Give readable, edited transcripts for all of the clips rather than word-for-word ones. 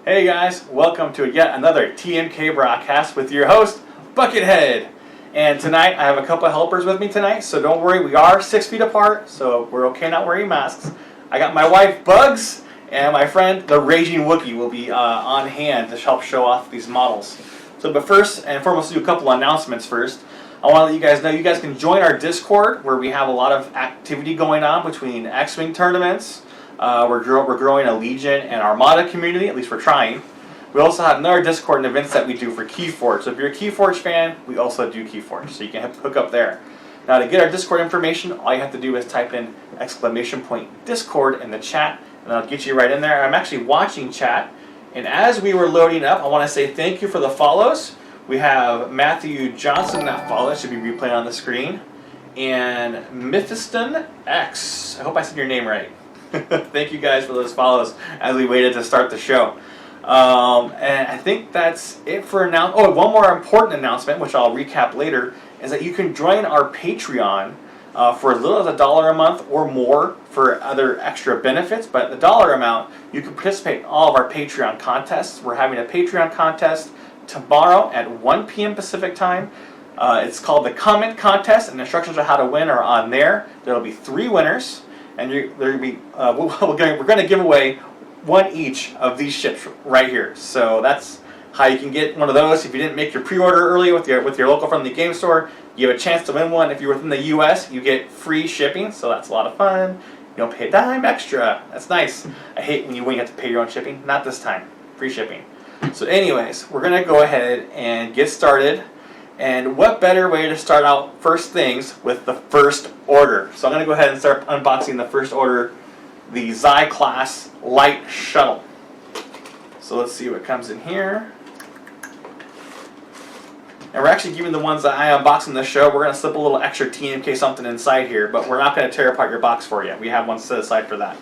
Hey guys, welcome to yet another TMK broadcast with your host, Buckethead. And tonight I have a couple of helpers with me tonight, so don't worry, we are 6 feet apart, so we're okay not wearing masks. I got my wife, Bugs, and my friend, the Raging Wookie, will be on hand to help show off these models. But first and foremost, do a couple of announcements first. I want to let you guys know you guys can join our Discord, where we have a lot of activity going on between X-Wing tournaments. We're growing a Legion and Armada community, at least we're trying. We also have another Discord and events that we do for Keyforge. So if you're a Keyforge fan, we also do Keyforge, so you can hook up there. Now to get our Discord information, all you have to do is type in !Discord in the chat, and that'll get you right in there. I'm actually watching chat, and as we were loading up, I want to say thank you for the follows. We have Matthew Johnson that followed, should be replaying on the screen, and Mephiston X. I hope I said your name right. Thank you guys for those follows as we waited to start the show. And I think that's it for now. Oh, one more important announcement, which I'll recap later, is that you can join our Patreon for as little as $1 a month or more for other extra benefits. But the dollar amount, you can participate in all of our Patreon contests. We're having a Patreon contest tomorrow at 1 p.m. Pacific time. It's called the Comment Contest, and instructions on how to win are on there. There will be 3 winners. And we're going to give away one each of these ships right here. So that's how you can get one of those. If you didn't make your pre-order early with your local friendly game store, you have a chance to win one. If you're within the U.S., you get free shipping, so that's a lot of fun. You don't pay a dime extra. That's nice. I hate when you have to pay your own shipping. Not this time. Free shipping. So anyways, we're going to go ahead and get started. And what better way to start out first things with the first order. So I'm going to go ahead and start unboxing the first order, the Xi-Class Light Shuttle. So let's see what comes in here. And we're actually giving the ones that I unbox in the show, we're going to slip a little extra TMK something inside here, but we're not going to tear apart your box for you. We have one set aside for that.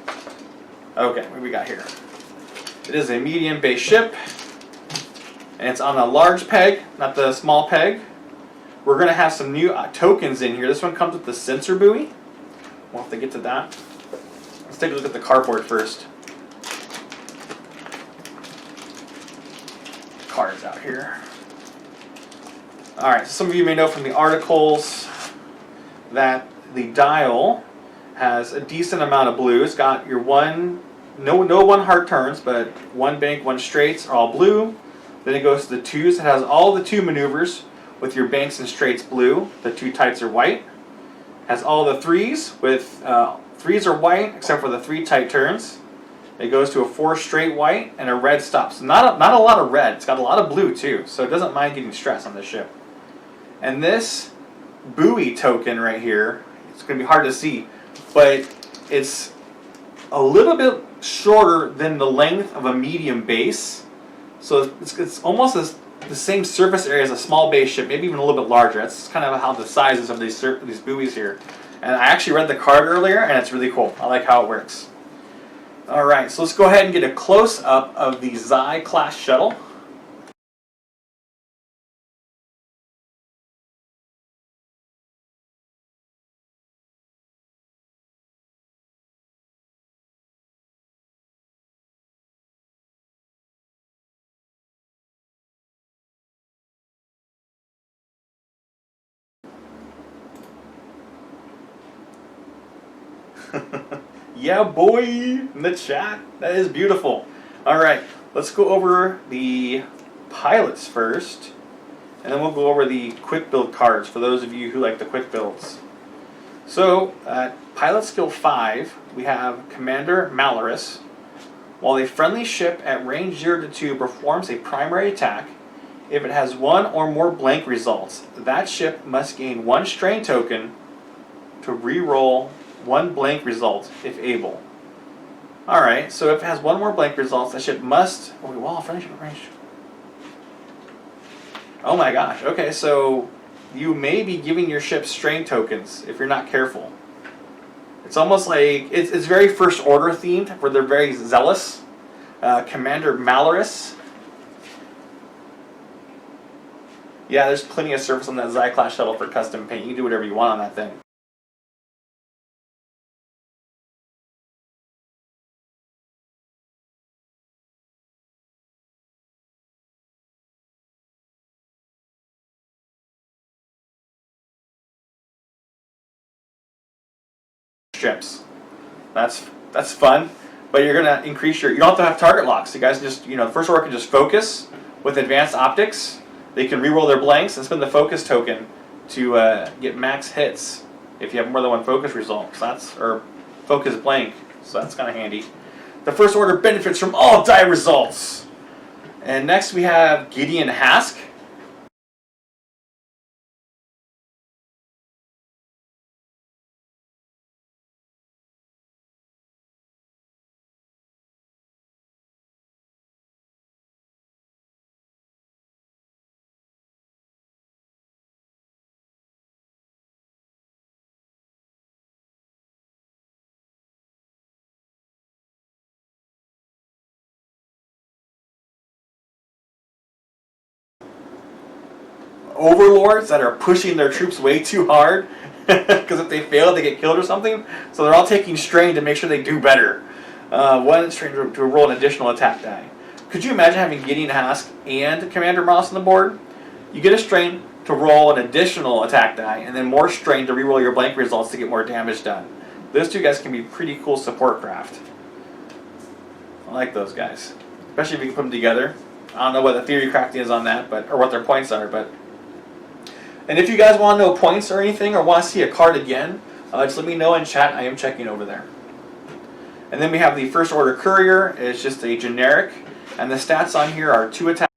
Okay, what do we got here? It is a medium base ship. And it's on a large peg, not the small peg. We're going to have some new tokens in here. This one comes with the sensor buoy. We'll have to get to that. Let's take a look at the cardboard first. Cards out here. Alright, so some of you may know from the articles that the dial has a decent amount of blue. It's got your no one hard turns, but 1 bank, 1 straights are all blue. Then it goes to the 2s. It has all the 2 maneuvers with your banks and straights blue. The 2 tights are white. It has all the 3s with 3s are white except for the 3 tight turns. It goes to a 4 straight white and a red stop. So not a lot of red. It's got a lot of blue too, so it doesn't mind getting stressed on this ship. And this buoy token right here, it's going to be hard to see, but it's a little bit shorter than the length of a medium base. So it's almost the same surface area as a small base ship, maybe even a little bit larger. That's kind of how the sizes of these buoys here. And I actually read the card earlier, and it's really cool. I like how it works. All right, so let's go ahead and get a close-up of the Xi-Class Shuttle. Yeah, boy, in the chat. That is beautiful. All right, let's go over the pilots first, and then we'll go over the quick build cards for those of you who like the quick builds. So, pilot skill 5, we have Commander Malorus. While a friendly ship at range 0 to 2 performs a primary attack, if it has 1 or more blank results, that ship must gain 1 strain token to re-roll 1 blank result if able. Alright, so if it has 1 more blank results, that ship must. Oh, wall friendly ship range. Oh my gosh. Okay, so you may be giving your ship strain tokens if you're not careful. It's almost like it's very first order themed, where they're very zealous. Commander Malorus. Yeah, there's plenty of surface on that Xi-Class Shuttle for custom paint. You can do whatever you want on that thing. ships. That's fun, but you're gonna increase your. You don't have to have target locks. You guys just the first order can just focus with advanced optics. They can reroll their blanks and spend the focus token to get max hits if you have more than one focus result. So or focus blank. So that's kind of handy. The first order benefits from all die results. And next we have Gideon Hask. Overlords that are pushing their troops way too hard because if they fail they get killed or something, so they're all taking strain to make sure they do better. One strain to roll an additional attack die. Could you imagine having Gideon Hask and Commander Mouse on the board? You get a strain to roll an additional attack die and then more strain to reroll your blank results to get more damage done. Those two guys can be pretty cool support craft. I like those guys, especially if you can put them together. I don't know what the theory crafting is on that, or what their points are, but. And if you guys want to know points or anything, or want to see a card again, just let me know in chat. I am checking over there. And then we have the First Order Courier. It's just a generic, and the stats on here are 2 attacks.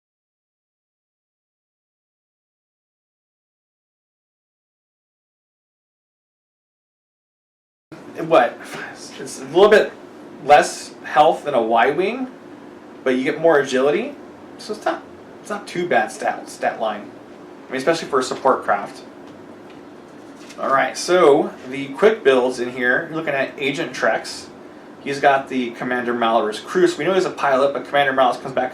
It's a little bit less health than a Y-wing, but you get more agility. So it's not too bad stat line. I mean, especially for a support craft. Alright, so the quick builds in here, you're looking at Agent Trex. He's got the Commander Malorus crew. So we know he's a pilot, but Commander Malorus comes back.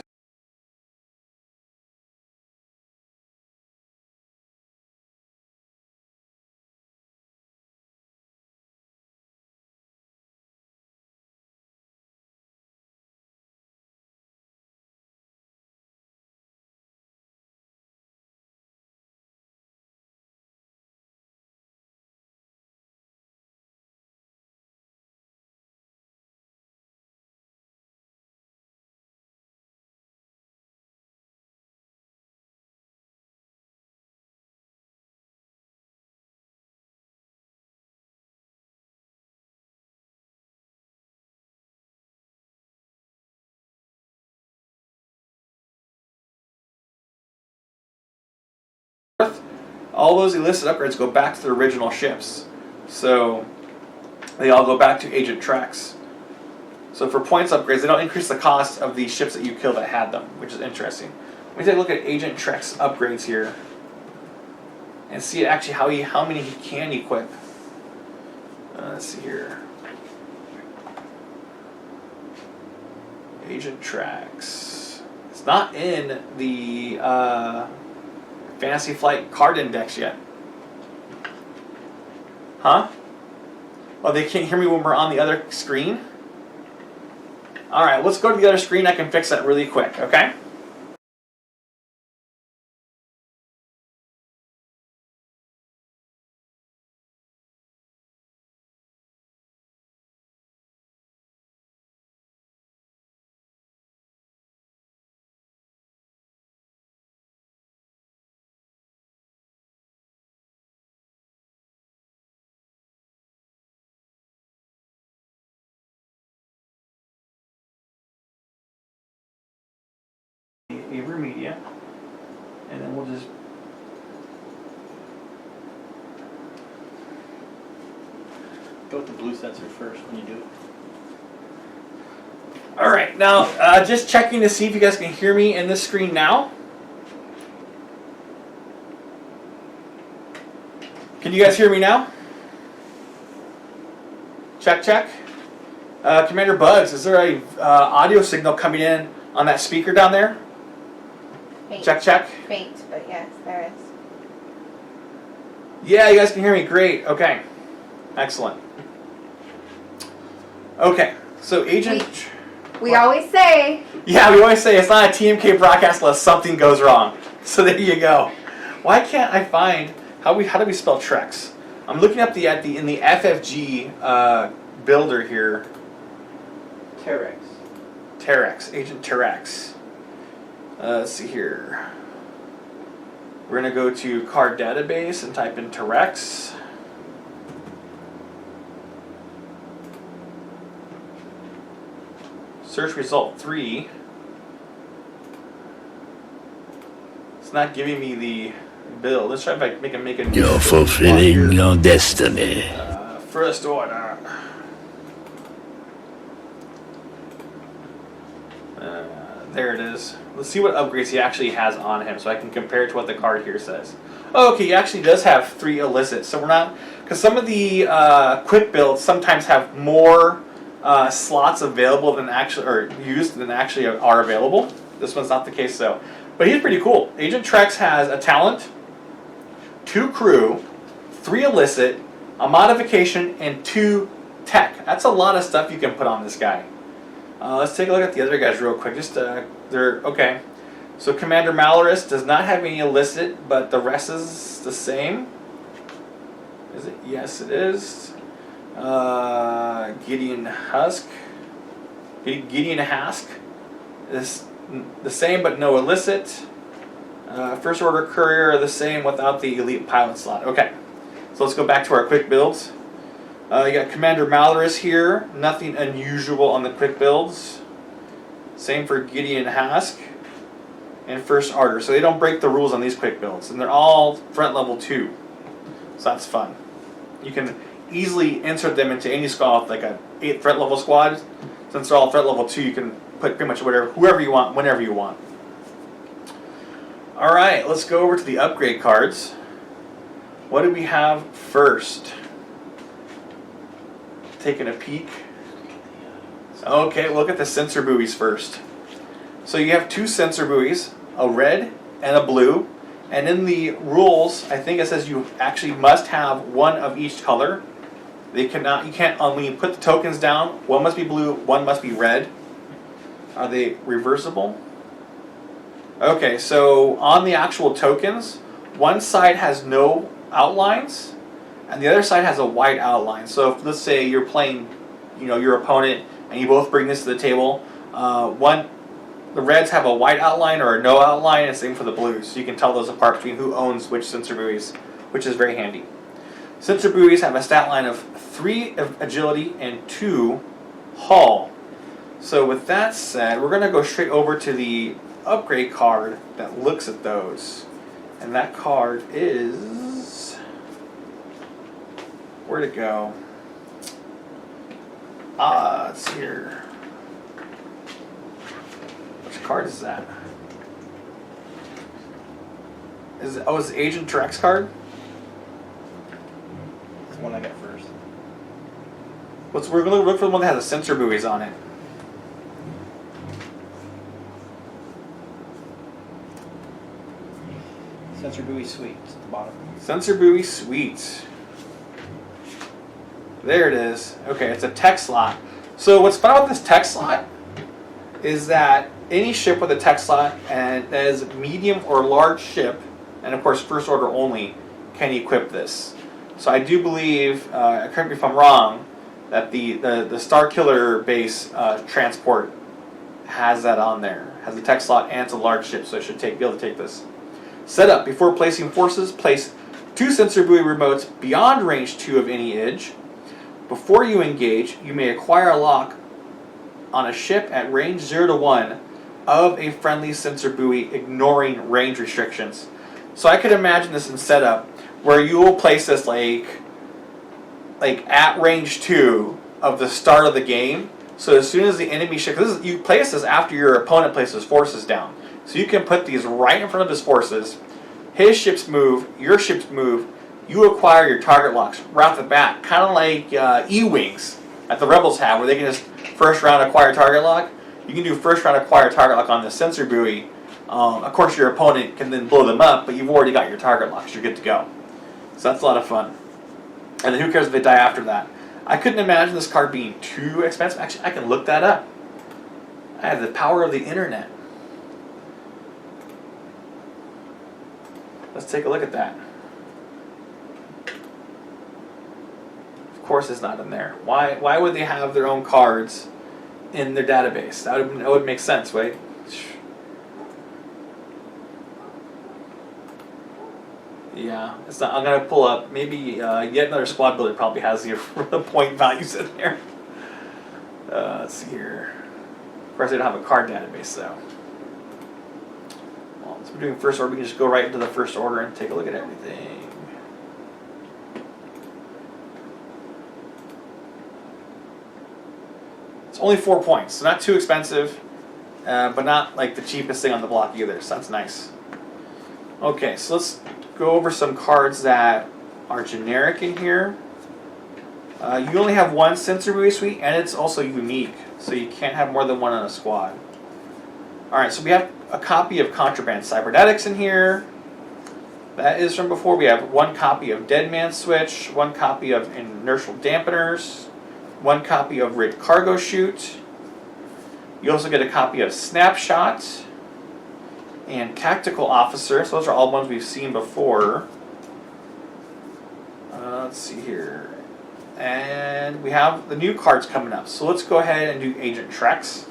All those enlisted upgrades go back to the original ships. So they all go back to Agent Trex. So for points upgrades, they don't increase the cost of the ships that you kill that had them, which is interesting. Let me take a look at Agent Trex upgrades here and see actually how many he can equip. Let's see here. Agent Trex. It's not in the Fantasy Flight card index yet. Huh? Oh, they can't hear me when we're on the other screen? Alright, let's go to the other screen. I can fix that really quick, okay? Avery Media, and then we'll just go with the blue sensor first when you do it. all right. Now, just checking to see if you guys can hear me in this screen now. Can you guys hear me now? Check, check. Commander Bugs, is there a audio signal coming in on that speaker down there? Faint. Check, check. Faint, but yes, there is. Yeah, you guys can hear me. Great. Okay. Excellent. Okay. So Agent... We always say... Yeah, we always say it's not a TMK broadcast unless something goes wrong. So there you go. Why can't I find... How do we spell Trex? I'm looking up in the FFG builder here. Terex. Terex, Agent Terex. Let's see here. We're gonna go to card database and type in Terex. Search result 3. It's not giving me the build. Let's try if I can make a new. You're fulfilling your destiny. First order. There it is. Let's see what upgrades he actually has on him so I can compare it to what the card here says. Oh, okay, he actually does have 3 illicit. So we're not, because some of the quick builds sometimes have more slots available than actually, or used than actually are available. This one's not the case though. But he's pretty cool. Agent Trex has a talent, 2 crew, 3 illicit, a modification, and 2 tech. That's a lot of stuff you can put on this guy. Let's take a look at the other guys real quick. Just they're okay. So Commander Malorus does not have any illicit, but the rest is the same. Is it? Yes, it is. Gideon Hask is the same, but no illicit. First Order Courier are the same without the elite pilot slot. Okay, so let's go back to our quick builds. You got Commander Malorus here. Nothing unusual on the quick builds. Same for Gideon Hask and First Order. So they don't break the rules on these quick builds. And they're all front level 2. So that's fun. You can easily insert them into any squad, like a 8 threat level squad. Since they're all threat level 2, you can put pretty much whoever you want, whenever you want. Alright, let's go over to the upgrade cards. What do we have first? Taking a peek. Okay, look at the sensor buoys first. So you have 2 sensor buoys, a red and a blue. And in the rules, I think it says you actually must have 1 of each color. You can't, when you put the tokens down, 1 must be blue, 1 must be red. Are they reversible? Okay, so on the actual tokens, one side has no outlines, and the other side has a white outline. So if, let's say you're playing, your opponent, and you both bring this to the table, the reds have a white outline or a no outline, and same for the blues. So you can tell those apart between who owns which sensor buoys, which is very handy. Sensor buoys have a stat line of 3 of agility and 2 hull. So with that said, we're going to go straight over to the upgrade card that looks at those. And that card is... Where'd it go? It's here. Which card is that? Is it Agent Trex card? That's the one I got first. We're going to look for the one that has the sensor buoys on it. Sensor buoy suite at the bottom. Sensor buoy suite. There it is. Okay, it's a tech slot. So what's fun about this tech slot is that any ship with a tech slot and that is medium or large ship, and of course first order only, can equip this. So I do believe, correct me if I'm wrong, that the Star Killer base transport has that on there. Has a tech slot and it's a large ship, so it should be able to take this. Setup. Before placing forces, place 2 sensor buoy remotes beyond range 2 of any edge. Before you engage, you may acquire a lock on a ship at range 0 to 1 of a friendly sensor buoy, ignoring range restrictions. So I could imagine this in setup where you will place this like at range 2 of the start of the game. So as soon as the enemy ship, you place this after your opponent places forces down. So you can put these right in front of his forces. His ships move, your ships move. You acquire your target locks right off the bat, kind of like E-Wings that the Rebels have, where they can just first round acquire target lock. You can do first round acquire target lock on the sensor buoy. Of course, your opponent can then blow them up, but you've already got your target locks. You're good to go. So that's a lot of fun. And then who cares if they die after that? I couldn't imagine this card being too expensive. Actually, I can look that up. I have the power of the internet. Let's take a look at that. Of course it's not in there. Why would they have their own cards in their database? That would make sense, right? Yeah, it's not. I'm gonna pull up. Maybe yet another squad builder probably has the point values in there. Let's see here. Of course, they don't have a card database though. Well, since we're doing first order, we can just go right into the first order and take a look at everything. It's only 4 points, so not too expensive, but not like the cheapest thing on the block either. So that's nice. Okay, so let's go over some cards that are generic in here. You only have one sensor buoy suite, and it's also unique, so you can't have more than one on a squad. Alright, so we have a copy of Contraband Cybernetics in here. That is from before. We have one copy of Dead Man Switch, one copy of Inertial Dampeners, one copy of Rid Cargo Chute. You also get a copy of Snapshot and Tactical Officer. So those are all ones we've seen before. Let's see here. And we have the new cards coming up. So let's go ahead and do Agent Trex.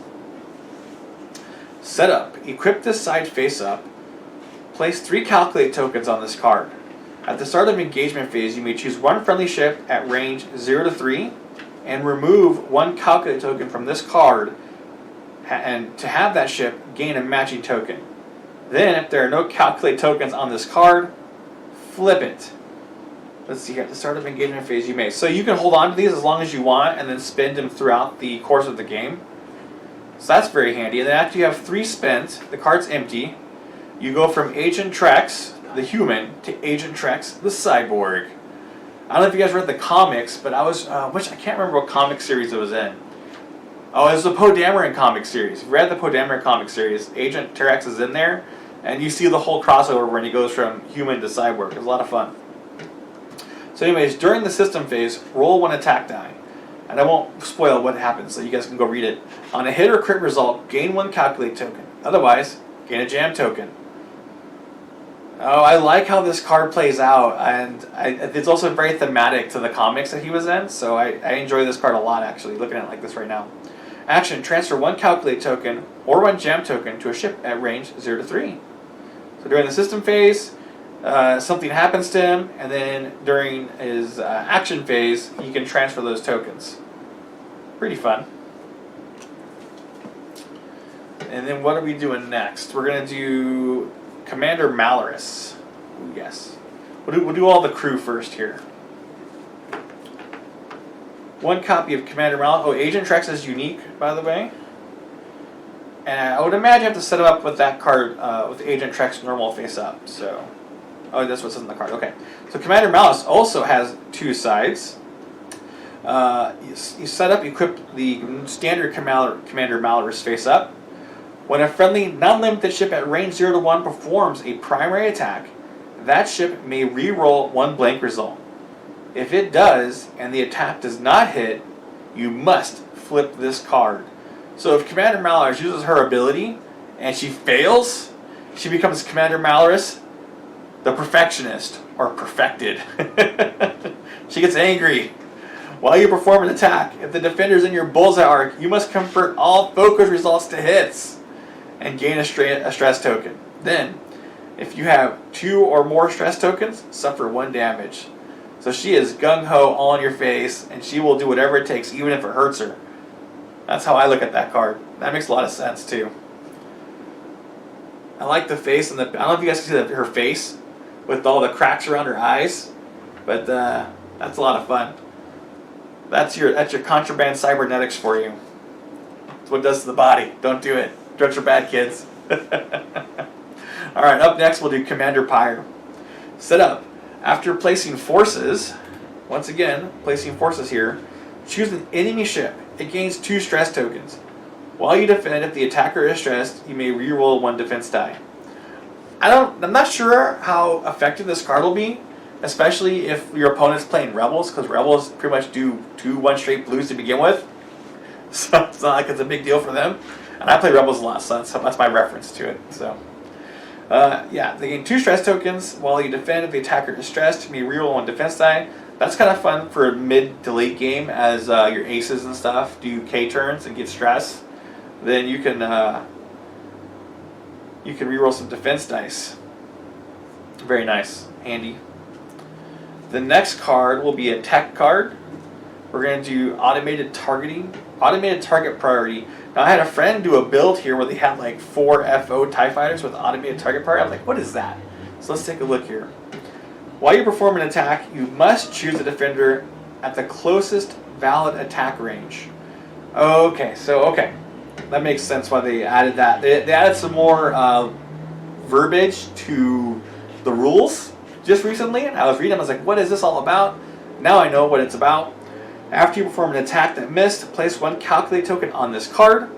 Setup. Equip this side face up. Place 3 Calculate tokens on this card. At the start of engagement phase, you may choose one friendly ship at range 0 to 3 and remove 1 Calculate token from this card, and to have that ship gain a matching token. Then, if there are no Calculate tokens on this card, flip it. Let's see here, at the start of engagement phase you may. So you can hold on to these as long as you want and then spend them throughout the course of the game. So that's very handy. And then after you have 3 spent, the card's empty. You go from Agent Trex, the human, to Agent Trex, the cyborg. I don't know if you guys read the comics, but I can't remember what comic series it was in. Oh, it was the Poe Dameron comic series. If you read the Poe Dameron comic series, Agent Trex is in there, and you see the whole crossover when he goes from human to cyborg. It was a lot of fun. So anyways, during the system phase, roll 1 attack die. And I won't spoil what happens, so you guys can go read it. On a hit or crit result, gain 1 Calculate token. Otherwise, gain a Jam token. Oh, I like how this card plays out, and it's also very thematic to the comics that he was in, so I enjoy this card a lot, actually, looking at it like this right now. Action, transfer 1 Calculate token or 1 Jam token to a ship at range 0 to 3. So during the system phase, something happens to him, and then during his action phase, he can transfer those tokens. Pretty fun. And then what are we doing next? We're going to do Commander Malorus. Ooh, yes. We'll do all the crew first here. 1 copy of Commander Malorus. Oh, Agent Trex is unique, by the way. And I would imagine you have to set it up with that card, with Agent Trex normal face up. So, oh, that's what's in the card. Okay. So Commander Malorus also has 2 sides. You set up, equip the standard Commander Malorus face up. When a friendly non-limited ship at range 0 to 1 performs a primary attack, that ship may re-roll 1 blank result. If it does, and the attack does not hit, you must flip this card. So if Commander Malorus uses her ability, and she fails, she becomes Commander Malorus, the Perfectionist, or Perfected. She gets angry. While you perform an attack, if the defender's in your bullseye arc, you must convert all focus results to hits and gain a stress token. Then, if you have 2 or more stress tokens, suffer 1 damage. So she is gung-ho, all in your face, and she will do whatever it takes, even if it hurts her. That's how I look at that card. That makes a lot of sense, too. I like the face, and I don't know if you guys can see her face with all the cracks around her eyes, but that's a lot of fun. That's your Contraband Cybernetics for you. That's what it does to the body. Don't do it. Drugs are bad, kids. Alright, up next we'll do Commander Pyre. Set up. After placing forces, once again, placing forces here, choose an enemy ship. It gains 2 stress tokens. While you defend, if the attacker is stressed, you may reroll 1 defense die. I'm not sure how effective this card will be, especially if your opponent's playing Rebels, because Rebels pretty much do 2 1-straight blues to begin with. So it's not like it's a big deal for them. And I play Rebels a lot, so that's my reference to it. So, yeah, they gain 2 stress tokens while you defend. If the attacker is stressed, you may reroll 1 defense die. that's kind of fun for mid to late game as your aces and stuff do K turns and get stress. Then you can reroll some defense dice. Very nice, handy. The next card will be a tech card. We're going to do automated targeting, automated target priority. Now I had a friend do a build here where they had like 4 FO TIE fighters with automated target priority. I was like, what is that? So let's take a look here. While you perform an attack, you must choose a defender at the closest valid attack range. Okay, that makes sense why they added that. They added some more verbiage to the rules just recently, and I was reading them, I was like, what is this all about? Now I know what it's about. After you perform an attack that missed, place 1 calculate token on this card.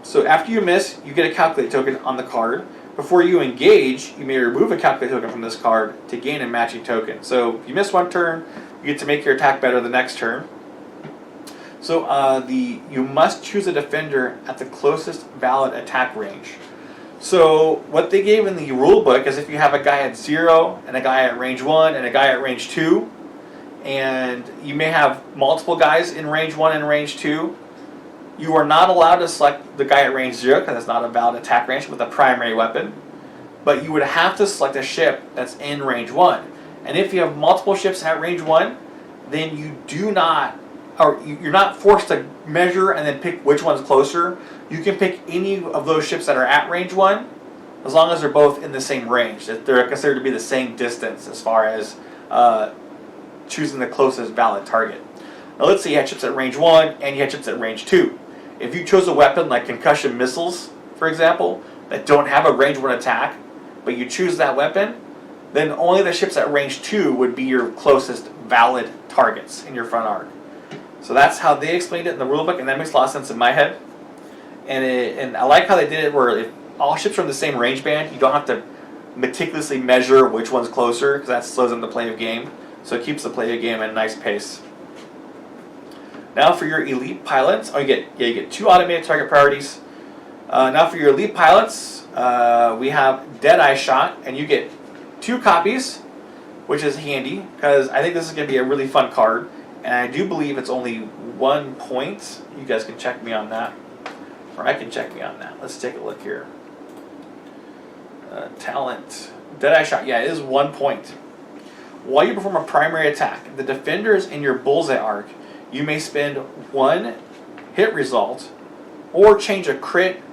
So after you miss, you get a calculate token on the card. Before you engage, you may remove a calculate token from this card to gain a matching token. So if you miss one turn, you get to make your attack better the next turn. So you must choose a defender at the closest valid attack range. So what they gave in the rule book is if you have a guy at 0 and a guy at range 1 and a guy at range 2, and you may have multiple guys in range 1 and range 2, you are not allowed to select the guy at range 0 because it's not a valid attack range with a primary weapon. But you would have to select a ship that's in range 1. And if you have multiple ships at range 1, then you're not forced to measure and then pick which one's closer. You can pick any of those ships that are at range 1 as long as they're both in the same range. That they're considered to be the same distance as far as choosing the closest valid target. Now let's say you had ships at range 1 and you had ships at range 2. If you chose a weapon like concussion missiles, for example, that don't have a range 1 attack, but you choose that weapon, then only the ships at range 2 would be your closest valid targets in your front arc. So that's how they explained it in the rulebook, and that makes a lot of sense in my head. And I like how they did it where if all ships are in the same range band, you don't have to meticulously measure which one's closer, because that slows down the play of game. So it keeps the play of game at a nice pace. Now for your elite pilots, you get 2 automated target priorities. Now for your elite pilots, we have Deadeye Shot, and you get 2 copies, which is handy, because I think this is going to be a really fun card. And I do believe it's only 1 point. You guys can check me on that. Or I can check me on that. Let's take a look here. Talent. Deadeye Shot. Yeah, it is 1 point. While you perform a primary attack, the defender is in your bullseye arc. You may spend 1 hit result or change a crit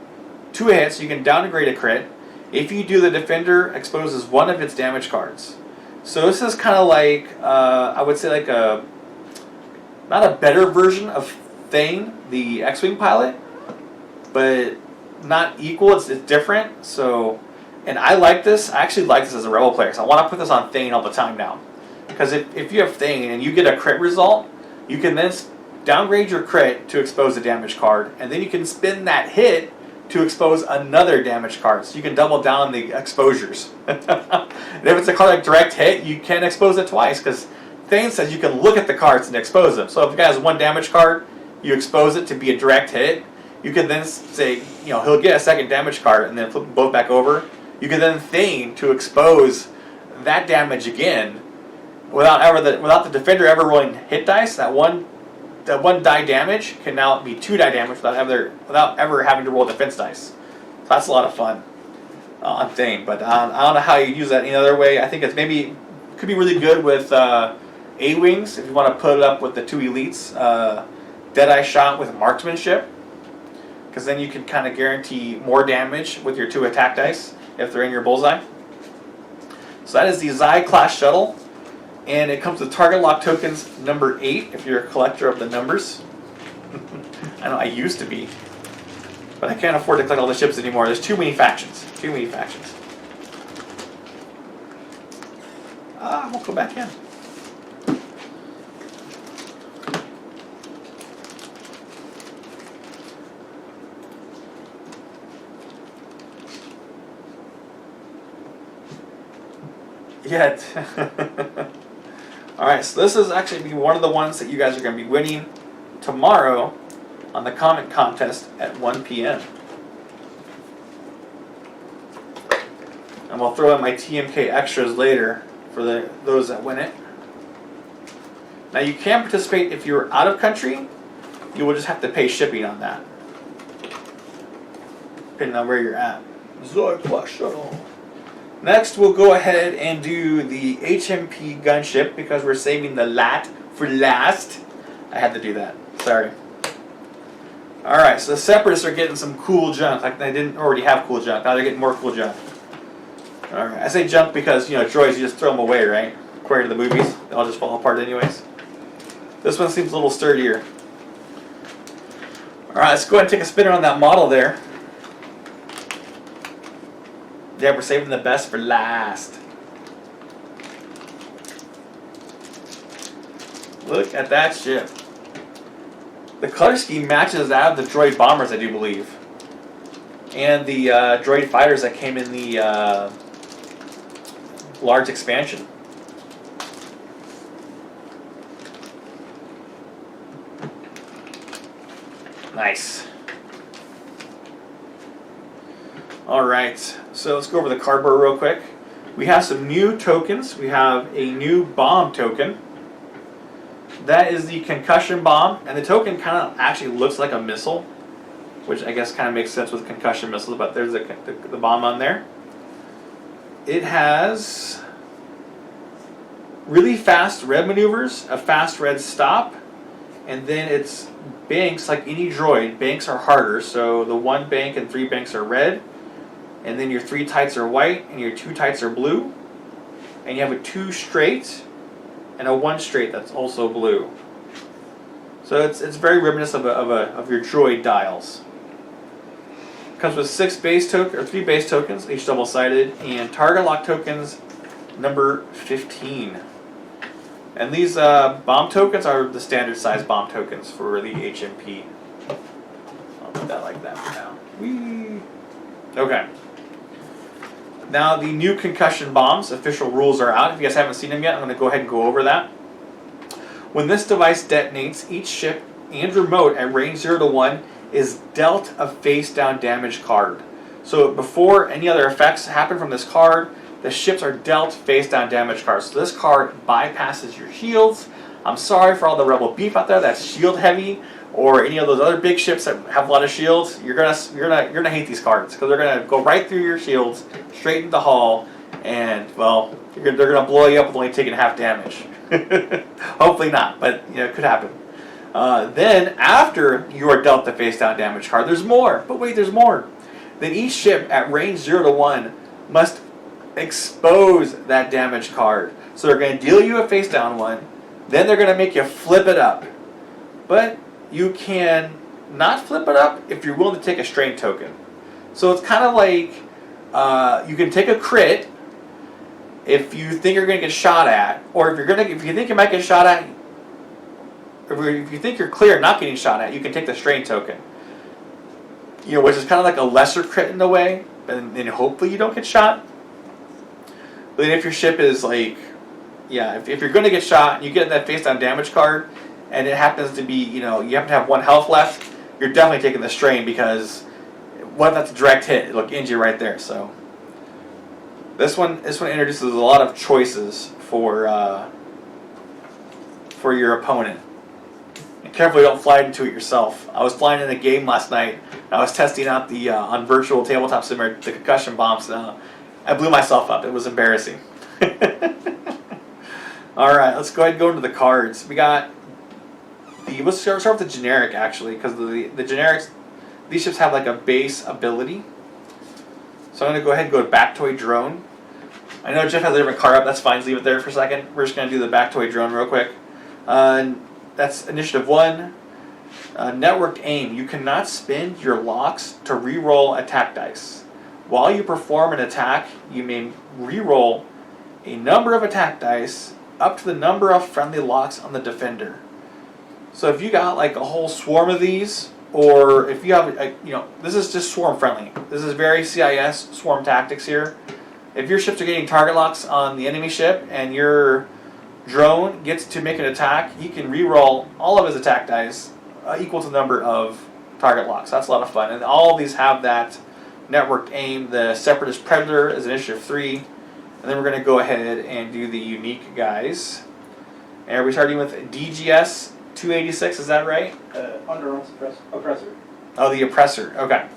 to a hit, so you can downgrade a crit. If you do, the defender exposes 1 of its damage cards. So this is kind of like, I would say like not a better version of Thane, the X-Wing pilot, but not equal, it's different. So, and I like this, I actually like this as a Rebel player, so I want to put this on Thane all the time now. Because if you have Thane and you get a crit result, you can then downgrade your crit to expose a damage card, and then you can spin that hit to expose another damage card. So you can double down the exposures. And if it's a card like direct hit, you can expose it twice, because Thane says you can look at the cards and expose them. So if a guy has 1 damage card, you expose it to be a direct hit. You can then say, he'll get a second damage card and then flip them both back over. You can then Thane to expose that damage again without the defender ever rolling hit dice. That one die damage can now be 2 die damage without ever having to roll defense dice. So that's a lot of fun on Thane. But I don't know how you use that any other way. I think it's could be really good with A-Wings if you want to put it up with the 2 elites. Deadeye Shot with marksmanship, because then you can kind of guarantee more damage with your 2 attack dice if they're in your bullseye. So that is the Xi-Class Shuttle, and it comes with target lock tokens number 8 if you're a collector of the numbers. I know I used to be, but I can't afford to collect all the ships anymore. There's too many factions. We'll go back in. Yeah. Alright, so this is actually be one of the ones that you guys are going to be winning tomorrow on the comment contest at 1 p.m. And we'll throw in my TMK extras later for those that win it. Now you can participate if you're out of country. You will just have to pay shipping on that, depending on where you're at. Xi-Class Shuttle. Next, we'll go ahead and do the HMP Gunship because we're saving the LAAT for last. I had to do that. Sorry. Alright, so the Separatists are getting some cool junk. Like they didn't already have cool junk. Now they're getting more cool junk. Alright, I say junk because, you know, droids, you just throw them away, right? According to the movies. They all just fall apart anyways. This one seems a little sturdier. Alright, let's go ahead and take a spin on that model there. Yeah, we're saving the best for last. Look at that ship. The color scheme matches that of the droid bombers, I do believe. And the droid fighters that came in the large expansion. Nice. Alright, so let's go over the cardboard real quick. We have some new tokens. We have a new bomb token. That is the concussion bomb, and the token kind of actually looks like a missile, which I guess kind of makes sense with concussion missiles, but there's the bomb on there. It has really fast red maneuvers, a fast red stop, and then it's banks like any droid. Banks are harder, so the 1 bank and 3 banks are red, and then your 3 tights are white, and your 2 tights are blue, and you have a 2 straight, and a 1 straight that's also blue. So it's very reminiscent of your droid dials. Comes with 6 base token or 3 base tokens, each double-sided, and target lock tokens number 15. And these bomb tokens are the standard size bomb tokens for the HMP. I'll put that like that for now. Whee! Okay. Now the new concussion bombs, official rules are out. If you guys haven't seen them yet, I'm going to go ahead and go over that. When this device detonates, each ship and remote at range 0 to 1 is dealt a face-down damage card. So before any other effects happen from this card, the ships are dealt face-down damage cards. So this card bypasses your shields. I'm sorry for all the Rebel beef out there that's shield heavy, or any of those other big ships that have a lot of shields. You're gonna hate these cards because they're gonna go right through your shields, straight into the hull, and well, they're gonna blow you up with only taking half damage. Hopefully not, but you know, it could happen. Then after you are dealt the face-down damage card, there's more. But wait, there's more. Then each ship at range 0 to 1 must expose that damage card. So they're going to deal you a face-down one. Then they're going to make you flip it up. But you can not flip it up if you're willing to take a strain token. So it's kind of like you can take a crit if you think you're going to get shot at, or if you think you might get shot at. If you think you're clear not getting shot at, you can take the strain token. You know, which is kind of like a lesser crit in a way, and then hopefully you don't get shot. But then if your ship is like, yeah, if you're going to get shot and you get that face-down damage card, and it happens to be, you know, you happen to have 1 health left, you're definitely taking the strain because what if that's a direct hit? It'll injure you right there. So this one introduces a lot of choices for your opponent. And carefully don't fly into it yourself. I was flying in a game last night. I was testing out the on virtual tabletop simulator the concussion bombs. I blew myself up. It was embarrassing. All right, let's go ahead and go into the cards. We got let's start with the generic actually, because the generics, these ships have like a base ability. So I'm going to go ahead and go to Backtoy Drone. I know Jeff has a different card up. That's fine. Leave it there for a second. We're just going to do the Backtoy Drone real quick. That's Initiative 1. Networked Aim. You cannot spend your locks to reroll attack dice. While you perform an attack, you may reroll a number of attack dice up to the number of friendly locks on the defender. So if you got like a whole swarm of these, or if you have, this is just swarm friendly. This is very CIS swarm tactics here. If your ships are getting target locks on the enemy ship and your drone gets to make an attack, he can reroll all of his attack dice equal to the number of target locks. That's a lot of fun. And all of these have that networked aim. The Separatist Predator is Initiative 3. And then we're going to go ahead and do the unique guys. And we're starting with DGS 286, is that right? Underarm oppressor. Oh, the oppressor. Okay.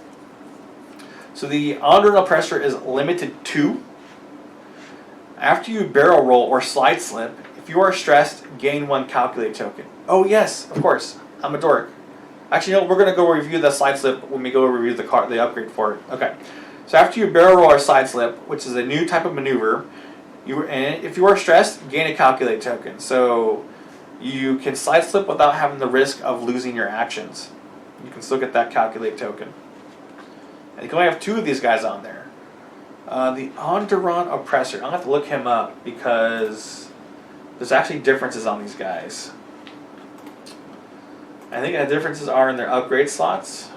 So the underarm oppressor is limited to. After you barrel roll or slide slip, if you are stressed, gain 1 calculate token. Oh yes, of course. I'm a dork. Actually, no, we're going to go review the slide slip when we go review the upgrade for it. Okay. So after you barrel roll or slide slip, which is a new type of maneuver, and if you are stressed, gain a calculate token. So you can slide slip without having the risk of losing your actions. You can still get that calculate token. And you can only have 2 of these guys on there. The Onderon Oppressor, I'm going to have to look him up because there's actually differences on these guys. I think the differences are in their upgrade slots.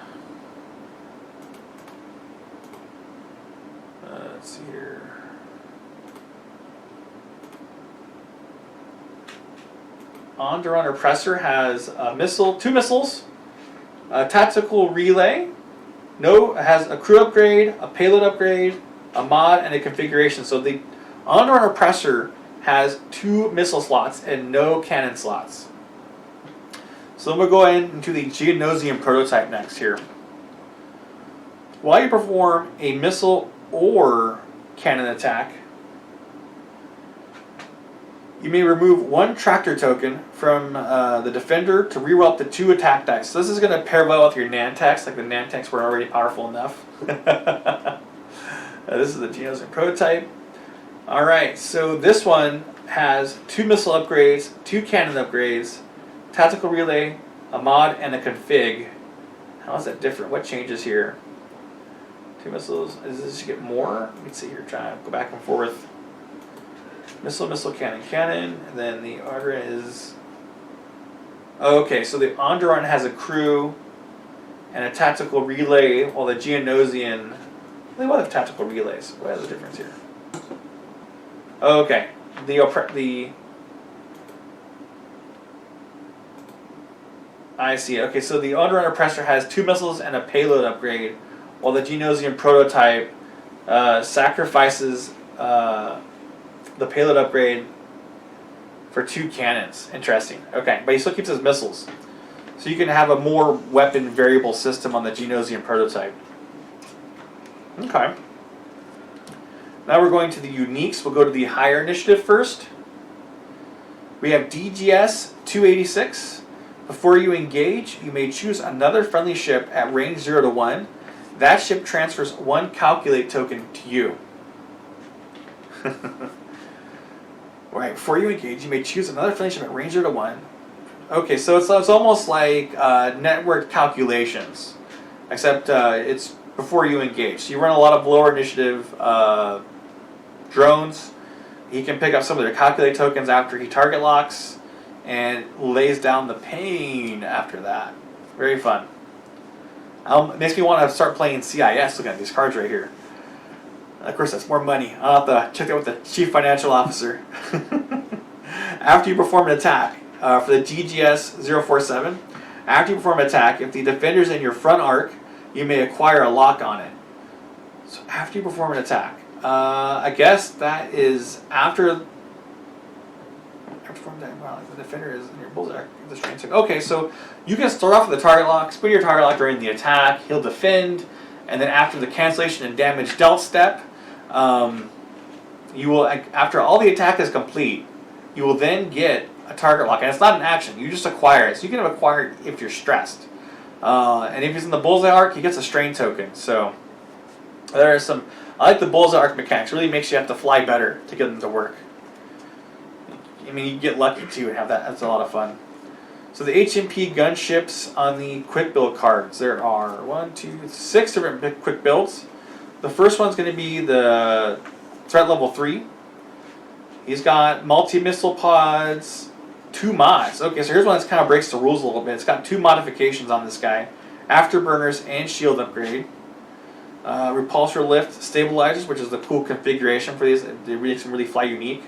Let's see here. Onderon Oppressor has a missile, 2 missiles, a tactical relay, has a crew upgrade, a payload upgrade, a mod, and a configuration. So the Onderon Oppressor has 2 missile slots and no cannon slots. So then we'll go into the Geonosian prototype next here. While you perform a missile or cannon attack, you may remove 1 tractor token from the defender to reroll up to 2 attack dice. So this is going to pair well with your Nantex, like the Nantex were already powerful enough. This is the Geonosian prototype. Alright, so this one has 2 missile upgrades, 2 cannon upgrades, tactical relay, a mod, and a config. How is that different? What changes here? 2 missiles. Does this get more? Let me see here. Try to go back and forth. Missile, cannon, and then the Onderon is... Okay, so the Onderon has a crew and a tactical relay, while the Geonosian... They both have tactical relays. What is the difference here? Okay, I see. Okay, so the Onderon Oppressor has 2 missiles and a payload upgrade, while the Geonosian prototype sacrifices the payload upgrade for 2 cannons. Interesting. Okay, but he still keeps his missiles. So you can have a more weapon variable system on the Geonosian prototype. Okay. Now we're going to the uniques. We'll go to the higher initiative first. We have DGS 286. Before you engage, you may choose another friendly ship at range 0 to 1. That ship transfers 1 calculate token to you. Right, before you engage, you may choose another friendly ship at range 0 to 1. Okay, so it's almost like network calculations, except it's before you engage. So you run a lot of lower initiative drones. He can pick up some of their calculate tokens after he target locks and lays down the pain after that. Very fun. Makes me want to start playing CIS. Look at these cards right here. Of course, that's more money. I'll have to check that with the chief financial officer. After you perform an attack, for the DGS 047, after you perform an attack, if the defender's in your front arc, you may acquire a lock on it. So after you perform an attack, I guess that is after the defender is in your bullseye. Okay, so you can start off with the target lock, spin your target lock during the attack, he'll defend, and then after the cancellation and damage dealt step, you will, after all the attack is complete, you will then get a target lock, and it's not an action, you just acquire it. So you can acquire it if you're stressed. And if he's in the bullseye arc, he gets a strain token. So there are some, I like the bullseye arc mechanics. It really makes you have to fly better to get them to work. I mean, you get lucky too and have that. That's a lot of fun. So the HMP Gunships on the quick build cards. There are 6 different quick builds. The first one's going to be the threat level 3. He's got multi-missile pods, 2 mods. Okay, so here's one that kind of breaks the rules a little bit. It's got 2 modifications on this guy. Afterburners and shield upgrade. Repulsor lift stabilizers, which is the cool configuration for these. They makes them really fly unique.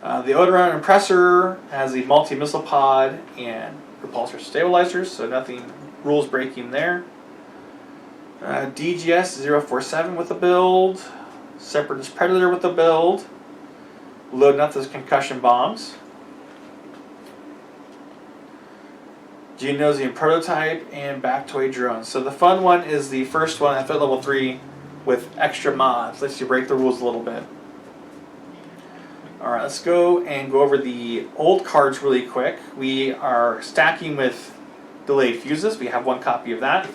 The Onderon Oppressor has the multi-missile pod and repulsor stabilizers, so nothing rules breaking there. DGS 047 with a build. Separatist Predator with a build. Loading up those concussion bombs. Geonosian prototype, and back toy drone. So the fun one is the first one at threat level 3 with extra mods. Lets you break the rules a little bit. Alright, let's go over the old cards really quick. We are stacking with delayed fuses. We have one copy of that.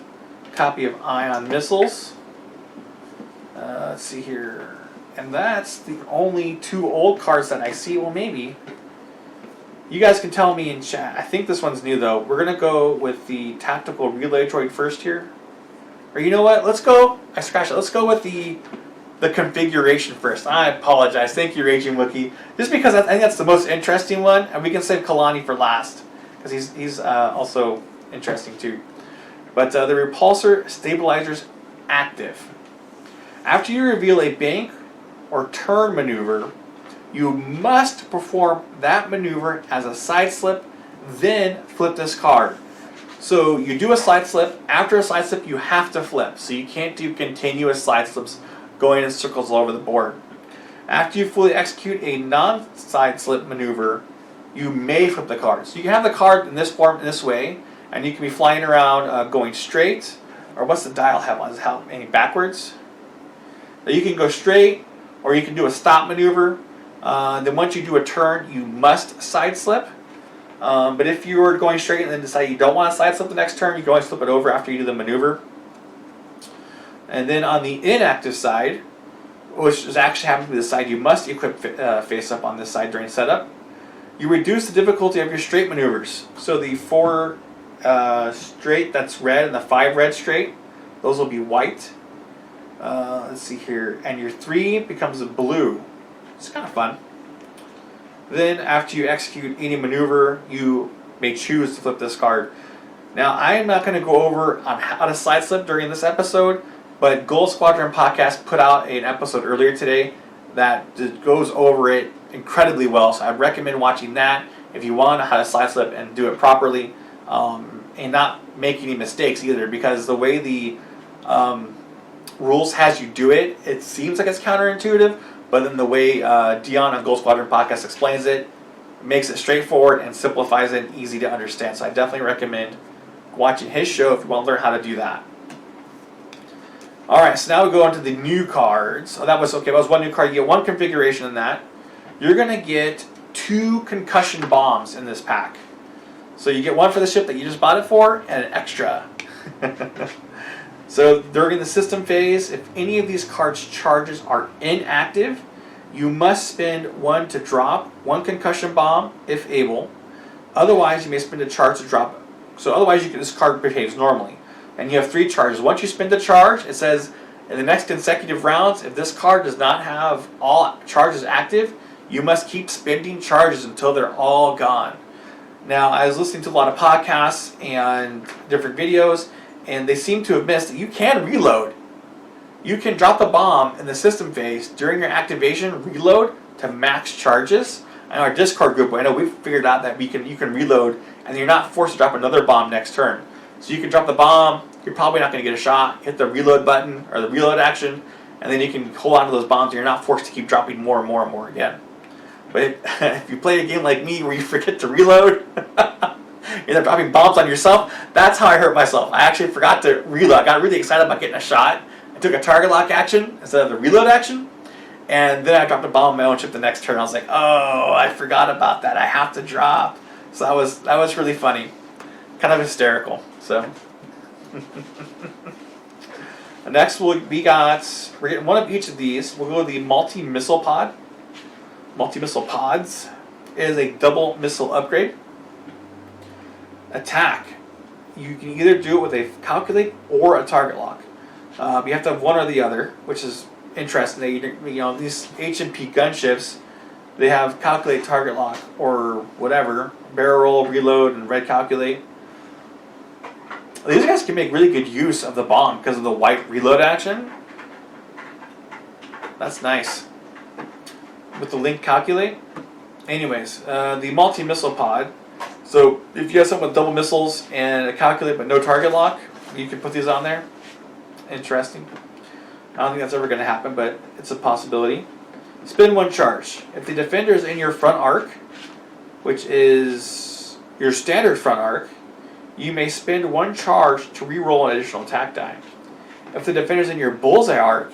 Copy of ion missiles. Let's see here. And that's the only 2 old cards that I see. Well, maybe. You guys can tell me in chat. I think this one's new though. We're going to go with the tactical relay droid first here. Or you know what? Let's go. I scratched it. Let's go with the configuration first. I apologize. Thank you, Raging Wookie. Just because I think that's the most interesting one. And we can save Kalani for last. Because he's also interesting too. But the repulsor stabilizer's active. After you reveal a bank or turn maneuver, you must perform that maneuver as a side slip, then flip this card. So you do a side slip. After a side slip, you have to flip. So you can't do continuous side slips going in circles all over the board. After you fully execute a non-side slip maneuver, you may flip the card. So you can have the card in this form, in this way, and you can be flying around going straight, or what's the dial have on? Does it have any backwards? You can go straight, or you can do a stop maneuver. Then once you do a turn, you must side slip. But if you were going straight and then decide you don't want to side slip the next turn, you can always flip it over after you do the maneuver. And then on the inactive side, which is actually happens to be the side you must equip face up on this side during setup, you reduce the difficulty of your straight maneuvers. So the 4 straight, that's red, and the 5 red straight, those will be white. Let's see here. And your 3 becomes a blue. It's kind of fun. Then after you execute any maneuver, you may choose to flip this card. Now, I am not going to go over on how to side slip during this episode, but Gold Squadron Podcast put out an episode earlier today that goes over it incredibly well. So I recommend watching that if you want to know how to side slip and do it properly, and not make any mistakes either, because the way the rules has you do it, it seems like it's counterintuitive, but then the way Dion on Gold Squadron Podcast explains it makes it straightforward and simplifies it and easy to understand. So I definitely recommend watching his show if you want to learn how to do that. Alright, so now we go on to the new cards. Oh, that was okay. That was one new card. You get one configuration in that. You're going to get 2 concussion bombs in this pack. So you get one for the ship that you just bought it for, and an extra. So during the system phase, if any of these cards' charges are inactive, you must spend 1 to drop 1 concussion bomb if able. Otherwise, you may spend a charge to drop it. So otherwise, this card behaves normally. And you have 3 charges. Once you spend the charge, it says in the next consecutive rounds, if this card does not have all charges active, you must keep spending charges until they're all gone. Now, I was listening to a lot of podcasts and different videos, and they seem to have missed that you can reload. You can drop the bomb in the system phase during your activation, reload to max charges. In our Discord group, I know we've figured out that you can reload, and you're not forced to drop another bomb next turn. So you can drop the bomb, you're probably not going to get a shot, hit the reload button, or the reload action, and then you can hold on to those bombs, and you're not forced to keep dropping more and more and more again. But if you play a game like me where you forget to reload, you end up dropping bombs on yourself, that's how I hurt myself. I actually forgot to reload. I got really excited about getting a shot. I took a target lock action instead of the reload action, and then I dropped a bomb on my own ship the next turn. I was like, oh, I forgot about that. I have to drop. So that was really funny. Kind of hysterical. So next we're getting one of each of these. We'll go with the multi-missile pod. Multi-missile pods is a double missile upgrade. Attack. You can either do it with a calculate or a target lock. You have to have one or the other, which is interesting. These HMP Gunships, they have calculate, target lock, or whatever. Barrel roll, reload, and red calculate. These guys can make really good use of the bomb because of the white reload action. That's nice. With the link calculate. Anyways, the multi-missile pod. So if you have something with double missiles and a calculate but no target lock, you can put these on there. Interesting. I don't think that's ever going to happen, but it's a possibility. Spend 1 charge. If the defender is in your front arc, which is your standard front arc, you may spend 1 charge to reroll an additional attack die. If the defender's in your bullseye arc,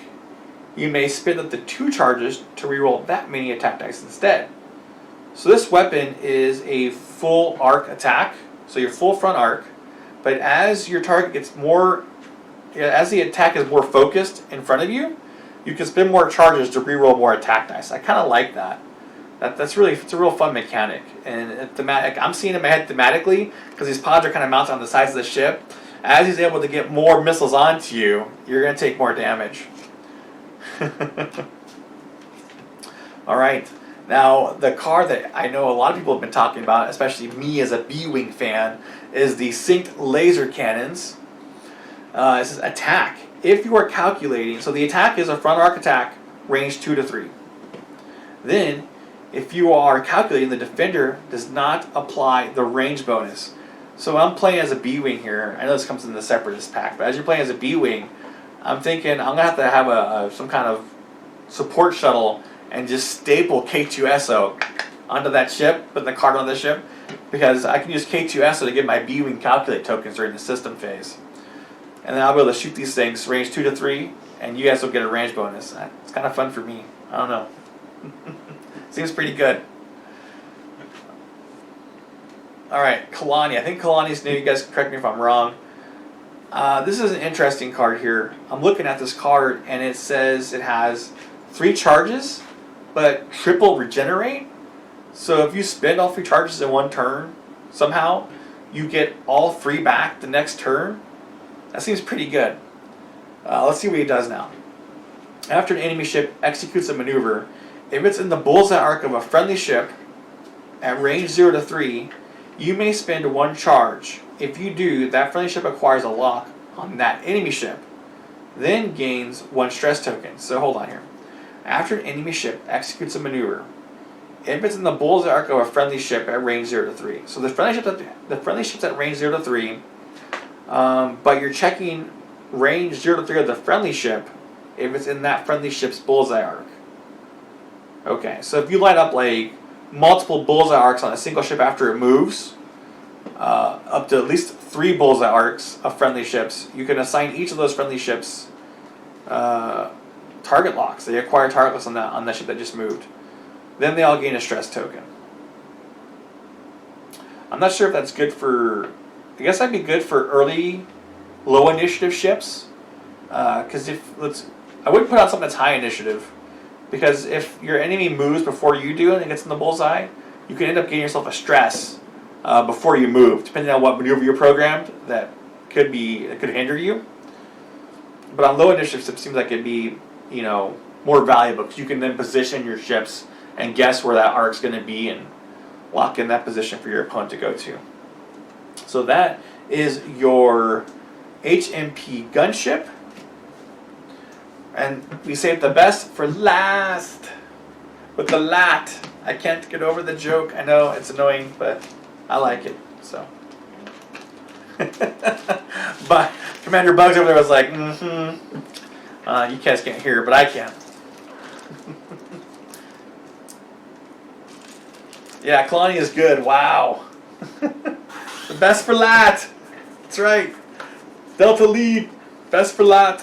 you may spend up to 2 charges to reroll that many attack dice instead. So this weapon is a full arc attack, so your full front arc, but as your target gets more, as the attack is more focused in front of you, you can spend more charges to reroll more attack dice. I kind of like that. It's a real fun mechanic, and thematic. I'm seeing it in my head thematically because these pods are kind of mounted on the sides of the ship. As he's able to get more missiles onto you, you're going to take more damage. All right. Now, the car that I know a lot of people have been talking about, especially me as a B-Wing fan, is the synced laser cannons. It says attack. If you are calculating, so the attack is a front arc attack, range 2 to 3. Then, if you are calculating, the defender does not apply the range bonus. So I'm playing as a B-Wing here. I know this comes in the Separatist pack, but as you're playing as a B-Wing, I'm thinking I'm going to have some kind of support shuttle and just staple K2SO onto that ship, put the card on the ship, because I can use K2SO to get my B-Wing calculate tokens during the system phase. And then I'll be able to shoot these things range 2 to 3, and you guys will get a range bonus. It's kind of fun for me. I don't know. Seems pretty good. Alright, Kalani. I think Kalani's new. You guys correct me if I'm wrong. This is an interesting card here. I'm looking at this card, and it says it has 3 charges, but triple regenerate. So if you spend all 3 charges in 1 turn, somehow, you get all 3 back the next turn. That seems pretty good. Let's see what he does now. After an enemy ship executes a maneuver, if it's in the bullseye arc of a friendly ship at range 0 to 3, you may spend 1 charge. If you do, that friendly ship acquires a lock on that enemy ship, then gains 1 stress token. So hold on here. After an enemy ship executes a maneuver, if it's in the bullseye arc of a friendly ship at range 0 to 3. So the friendly ship's at range 0 to 3, but you're checking range 0 to 3 of the friendly ship if it's in that friendly ship's bullseye arc. Okay, so if you line up like multiple bullseye arcs on a single ship after it moves, up to at least 3 bullseye arcs of friendly ships, you can assign each of those friendly ships target locks. They acquire target locks on that ship that just moved. Then they all gain a stress token. I'm not sure if that's good for. I guess that'd be good for early, low initiative ships. Because I wouldn't put out something that's high initiative. Because if your enemy moves before you do and it gets in the bullseye, you can end up getting yourself a stress before you move, depending on what maneuver you're programmed. That could hinder you. But on low initiative ships, it seems like it'd be more valuable because you can then position your ships and guess where that arc's going to be and lock in that position for your opponent to go to. So that is your HMP Gunship. And we saved the best for last with the LAAT. I can't get over the joke. I know it's annoying, but I like it. So, but Commander Bugs over there was like, you guys can't hear, but I can. Yeah, Kalani is good. Wow. The best for LAAT. That's right. Delta lead. Best for LAAT.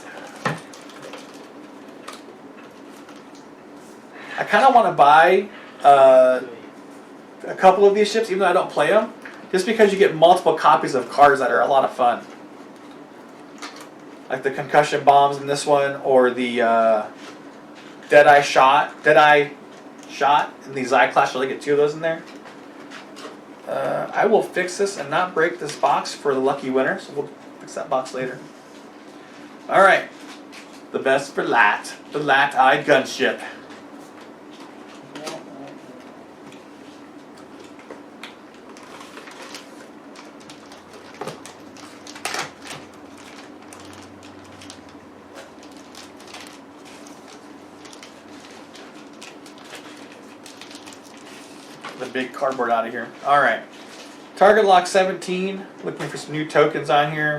I kind of want to buy a couple of these ships, even though I don't play them, just because you get multiple copies of cards that are a lot of fun. Like the concussion bombs in this one, or the Deadeye shot in the Xi-Class Shuttle. Get 2 of those in there. I will fix this and not break this box for the lucky winner, so we'll fix that box later. Alright, the best for LAAT, the LAAT Gunship. The big cardboard out of here. Alright. Target lock 17. Looking for some new tokens on here.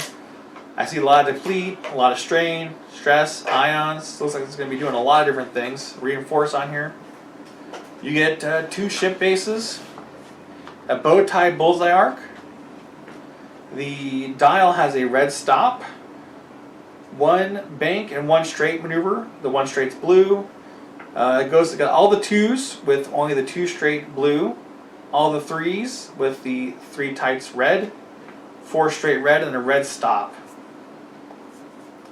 I see a lot of deplete, a lot of strain, stress, ions. Looks like it's going to be doing a lot of different things. Reinforce on here. You get 2 ship bases, a bow tie bullseye arc, The dial has a red stop, one bank and one straight maneuver. The one straight's blue. It got all the 2s with only the 2 straight blue, all the 3s with the 3 tights red, 4 straight red, and a red stop.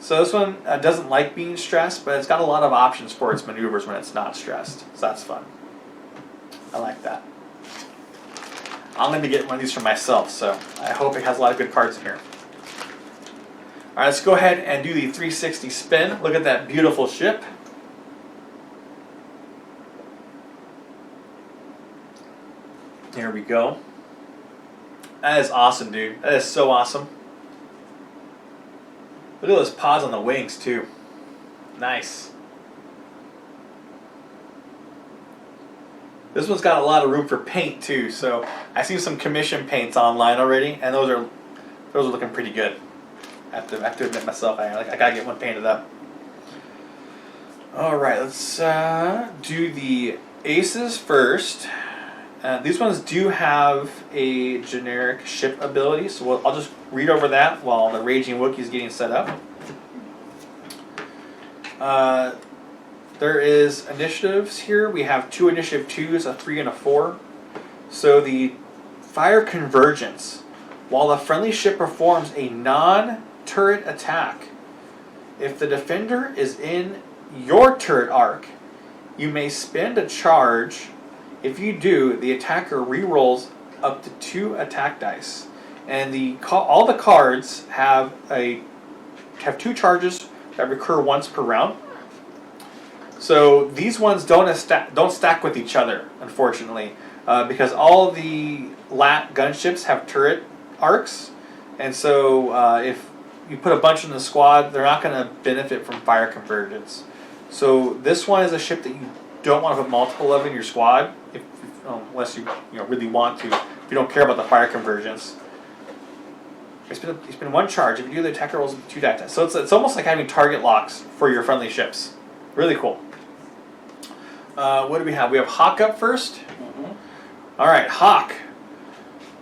So this one doesn't like being stressed, but it's got a lot of options for its maneuvers when it's not stressed. So that's fun. I like that. I'm going to get one of these for myself, so I hope it has a lot of good cards in here. Alright, let's go ahead and do the 360 spin. Look at that beautiful ship. There we go. That is awesome, dude. That is so awesome. Look at those pods on the wings, too. Nice. This one's got a lot of room for paint, too. So I've seen some commission paints online already, and those are looking pretty good. I have to admit myself, I gotta get one painted up. All right, let's do the aces first. These ones do have a generic ship ability, so I'll just read over that while the Raging Wookiee is getting set up. There is initiatives here. We have 2 initiative 2s, a 3, and a 4. So the fire convergence. While a friendly ship performs a non-turret attack, if the defender is in your turret arc, you may spend a charge. If you do, the attacker rerolls up to 2 attack dice, and all the cards have 2 charges that recur once per round. So these ones don't stack with each other, unfortunately, because all the LAAT gunships have turret arcs, and so if you put a bunch in the squad, they're not going to benefit from fire convergence. So this one is a ship that you don't want to put multiple of in your squad, unless you really want to. If you don't care about the fire convergence, it's been 1 charge. If you do, the attacker rolls 2 die dice. So it's almost like having target locks for your friendly ships. Really cool. What do we have? We have Hawk up first. Mm-hmm. All right, Hawk.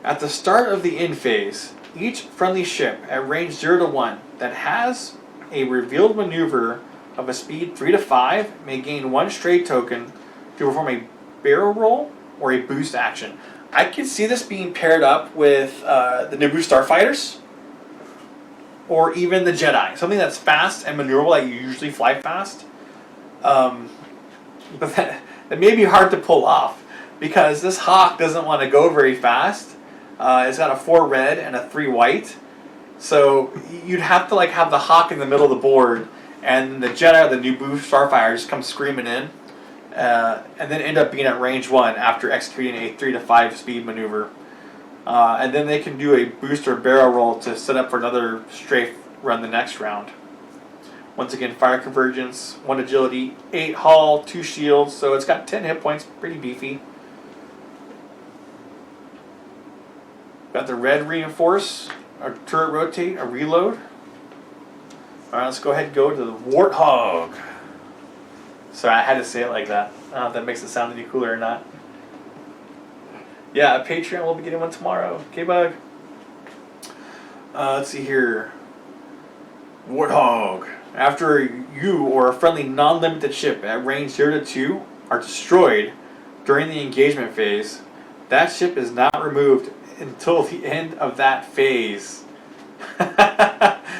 At the start of the end phase, each friendly ship at range 0 to 1 that has a revealed maneuver of a speed 3 to 5 may gain 1 straight token to perform a barrel roll or a boost action. I could see this being paired up with the Naboo Starfighters or even the Jedi. Something that's fast and maneuverable that you usually fly fast. But that may be hard to pull off because this Hawk doesn't want to go very fast. It's got a 4 red and a 3 white. So you'd have to have the Hawk in the middle of the board and the Jedi or the Naboo Starfighter just come screaming in. And then end up being at range 1 after executing a 3 to 5 speed maneuver. And then they can do a boost or barrel roll to set up for another strafe run the next round. Once again, fire convergence, 1 agility, 8 hull, 2 shields, so it's got 10 hit points, pretty beefy. Got the red reinforce, a turret rotate, a reload. Alright, let's go ahead and go to the Warthog. Sorry, I had to say it like that. I don't know if that makes it sound any cooler or not. Yeah, a Patreon, we'll be getting one tomorrow. K-Bug. Let's see here. Warthog. After you or a friendly non-limited ship at range 0 to 2 are destroyed during the engagement phase, that ship is not removed until the end of that phase.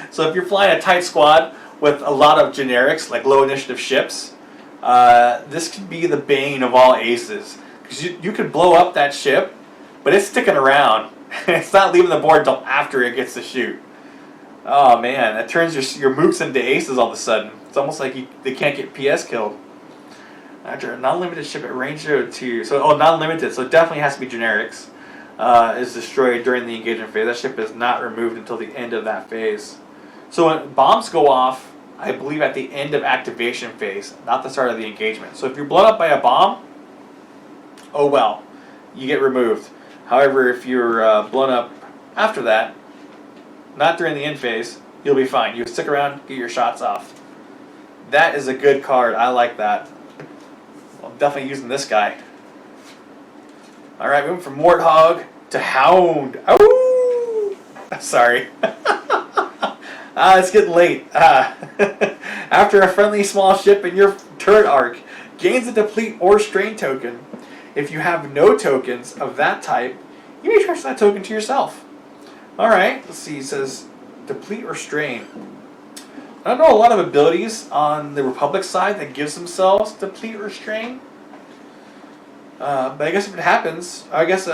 So if you're flying a tight squad with a lot of generics, like low initiative ships, this could be the bane of all aces. Because you could blow up that ship, but it's sticking around. It's not leaving the board until after it gets to shoot. Oh man, that turns your mooks into aces all of a sudden. It's almost like they can't get PS killed. After a non-limited ship at range 0 to 2, non-limited, so it definitely has to be generics, is destroyed during the engagement phase. That ship is not removed until the end of that phase. So when bombs go off, I believe at the end of activation phase, not the start of the engagement. So if you're blown up by a bomb, oh well, you get removed. However, if you're blown up after that, not during the end phase, you'll be fine. You stick around, get your shots off. That is a good card. I like that. Well, I'm definitely using this guy. Alright, moving from Warthog to Hound. Ow! Sorry. It's getting late. After a friendly small ship in your turret arc gains a deplete or strain token, if you have no tokens of that type, you may transfer that token to yourself. Alright, let's see. It says deplete or strain. I don't know a lot of abilities on the Republic side that gives themselves deplete or strain. But I guess if it happens, I guess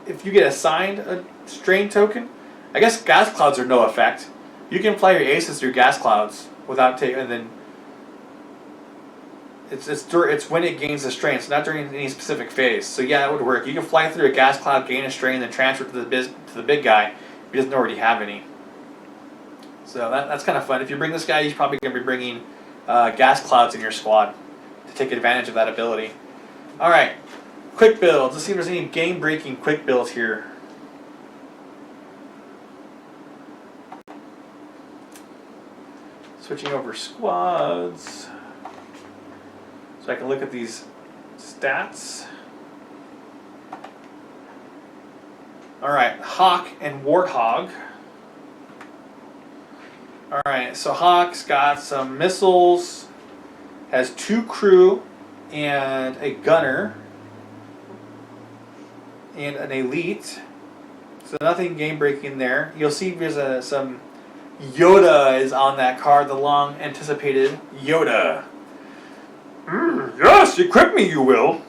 if you get assigned a strain token, I guess gas clouds are no effect. You can fly your aces through gas clouds without taking, and then it's when it gains the strain, so not during any specific phase. So yeah, that would work. You can fly through a gas cloud, gain a strain, then transfer it to the big guy if he doesn't already have any. So that's kind of fun. If you bring this guy, he's probably going to be bringing gas clouds in your squad to take advantage of that ability. All right, quick builds. Let's see if there's any game-breaking quick builds here. Switching over squads, so I can look at these stats. All right, Hawk and Warthog. All right, so Hawk's got some missiles, has 2 crew and a gunner and an elite. So nothing game breaking there. You'll see there's some Yoda is on that card, the long anticipated Yoda. Yes, equip me, you will.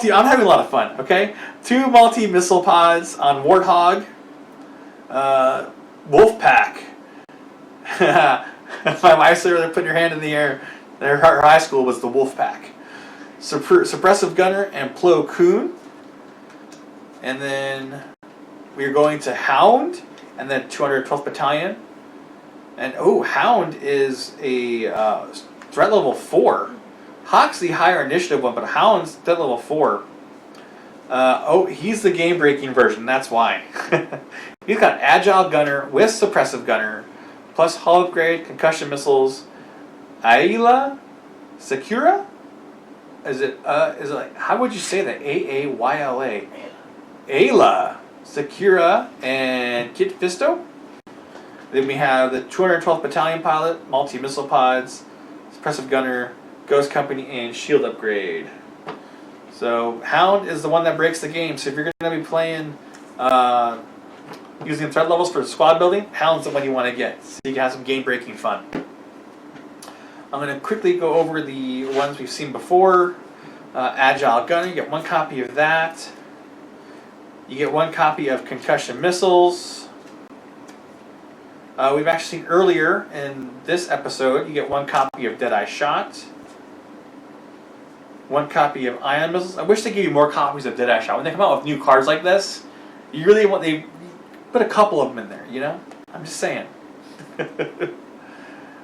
I'm having a lot of fun, okay? 2 multi-missile pods on Warthog. Wolf Pack. My wife said they're putting her hand in the air. Her high school was the Wolf Pack. Suppressive Gunner and Plo Koon. And then we're going to Hound, and then 212th Battalion. And Hound is a threat level 4. Hawk's the higher initiative one, but Hound's threat level 4. He's the game-breaking version, that's why. He's got Agile Gunner with Suppressive Gunner, plus hull upgrade, concussion missiles, Ayla, Sakura? Is it like, how would you say that? A-A-Y-L-A. Ayla, Sakura, and Kit Fisto. Then we have the 212th Battalion Pilot, multi-missile pods, Suppressive Gunner, Ghost Company, and Shield Upgrade. So Hound is the one that breaks the game. So if you're going to be playing using threat levels for squad building, Hound's the one you want to get, so you can have some game-breaking fun. I'm going to quickly go over the ones we've seen before. Agile Gunner, you get 1 copy of that. You get 1 copy of Concussion Missiles. We've actually seen earlier in this episode, you get 1 copy of Deadeye Shot. 1 copy of Ion Missiles. I wish they gave you more copies of Deadeye Shot. When they come out with new cards like this, you really want, they put a couple of them in there, you know? I'm just saying.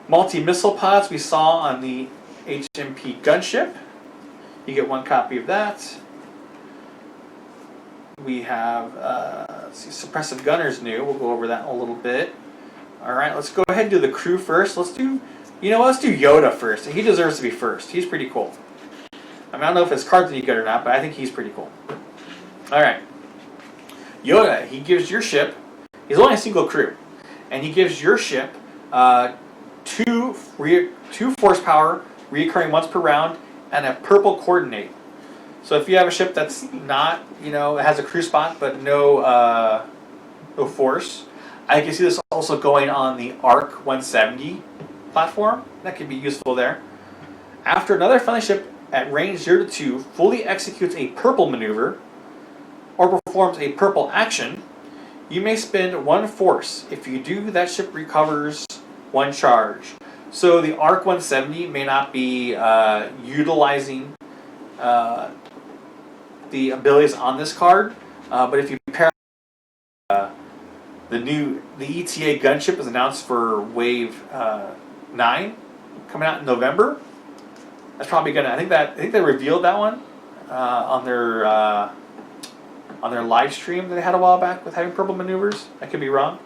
Multi-missile pods we saw on the HMP Gunship. You get 1 copy of that. We have Suppressive Gunner's new. We'll go over that in a little bit. Alright, let's go ahead and do the crew first. Let's do Yoda first. He deserves to be first. He's pretty cool. I don't know if his card's any good or not, but I think he's pretty cool. Alright. Yoda, he gives your ship, he's only a single crew, and he gives your ship 2 force power, reoccurring once per round, and a purple coordinate. So if you have a ship that's not, it has a crew spot, but no force, I can see this also going on the ARC 170 platform. That could be useful there. After another friendly ship at range 0 to 2 fully executes a purple maneuver or performs a purple action, you may spend 1 force. If you do, that ship recovers 1 charge. So the ARC 170 may not be utilizing the abilities on this card, but if you pair the ETA gunship is announced for Wave 9 coming out in November. That's probably gonna. I think they revealed that one on their live stream that they had a while back with having purple maneuvers. I could be wrong,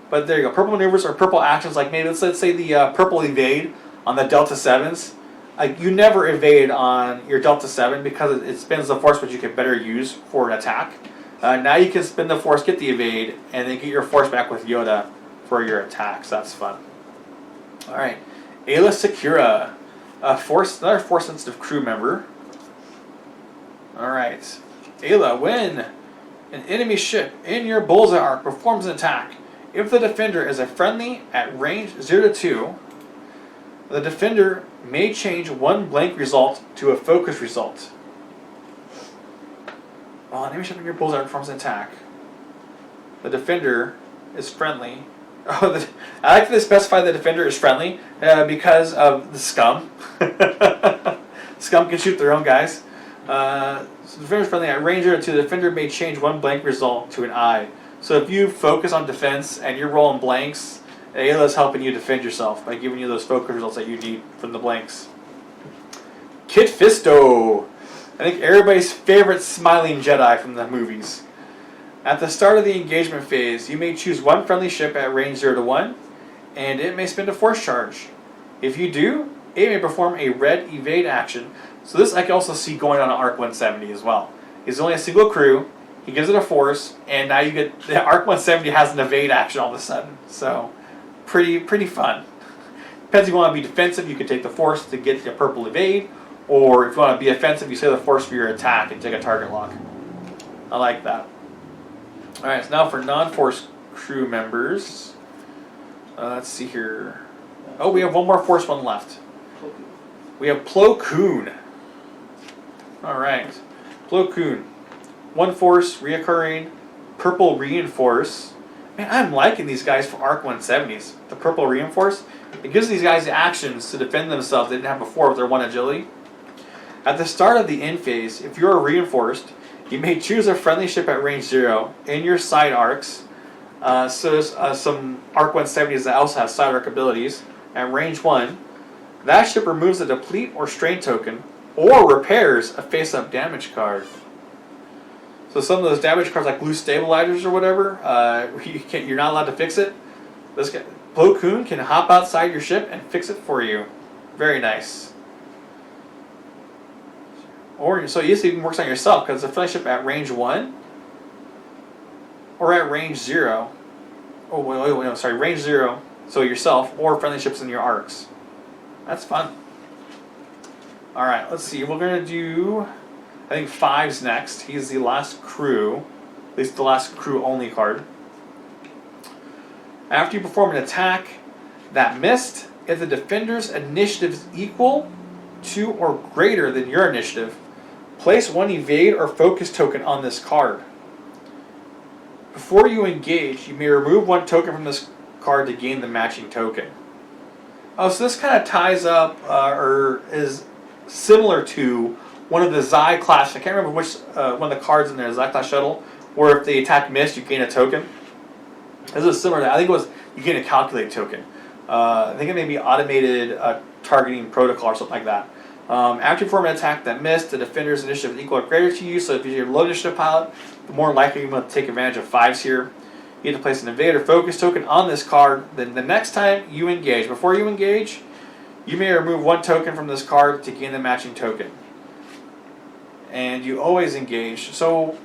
but there you go. Purple maneuvers or purple actions, like maybe let's say the purple evade on the Delta 7s. you never evade on your Delta 7 because it spins the force, which you can better use for an attack. Now you can spin the force, get the evade, and then get your force back with Yoda for your attacks. That's fun. All right, Ayla Secura, another force-sensitive crew member. All right, Ayla, when an enemy ship in your bullseye arc performs an attack, if the defender is a friendly at range 0 to 2, the defender may change one blank result to a focus result. While an enemy ship in your bullseye arc performs an attack, the defender is friendly. Oh, I like to specify the defender is friendly because of the scum. Scum can shoot their own guys. So the defender is friendly at range 0 to 2. The defender may change one blank result to an I. So if you focus on defense and you're rolling blanks, Ayla's helping you defend yourself by giving you those focus results that you need from the blanks. Kit Fisto. I think everybody's favorite smiling Jedi from the movies. At the start of the engagement phase, you may choose one friendly ship at range 0 to 1, and it may spend a force charge. If you do, it may perform a red evade action. So this I can also see going on an Arc 170 as well. It's only a single crew, he gives it a force, and now you get the Arc 170 has an evade action all of a sudden. So pretty fun. Depends if you want to be defensive, you can take the force to get the purple evade, or if you want to be offensive, you save the force for your attack and take a target lock. I like that. Alright, so now for non-force crew members. Let's see here. Oh, we have one more force one left. We have Plo Koon. Alright. Plo Koon. One force, reoccurring, purple reinforce. Man, I'm liking these guys for Arc 170s. The purple reinforce. It gives these guys the actions to defend themselves they didn't have before with their 1 agility. At the start of the end phase, if you are reinforced, you may choose a friendly ship at range 0 in your side arcs. Some Arc 170s that also have side arc abilities. At range 1, that ship removes a deplete or strain token or repairs a face-up damage card. So some of those damage cards like loose stabilizers or whatever, you're not allowed to fix it. This guy, Plo Koon can hop outside your ship and fix it for you. Very nice. Or so this even works on yourself because it's a friendly ship at range 1 or at range 0. Oh wait, sorry, range 0. So yourself or friendly ships in your arcs. That's fun. All right, let's see. We're gonna do. I think 5's next. He's the last crew, at least the last crew only card. After you perform an attack that missed, if the defender's initiative is equal to or greater than your initiative, place one evade or focus token on this card. Before you engage, you may remove one token from this card to gain the matching token. Oh, so this kind of ties up or is similar to one of the Xi-Class, I can't remember which one of the cards in there, Xi-Class Shuttle, where if the attack missed, you gain a token. This is similar to that. I think it was you gain a calculate token. I think it may be automated targeting protocol or something like that. After you perform an attack that missed, the defender's initiative is equal or greater to you, so if you're a low initiative pilot, the more likely you're going to take advantage of 5s here. You have to place an evade or focus token on this card. Then the next time you engage, before you engage, you may remove one token from this card to gain the matching token. And you always engage. So,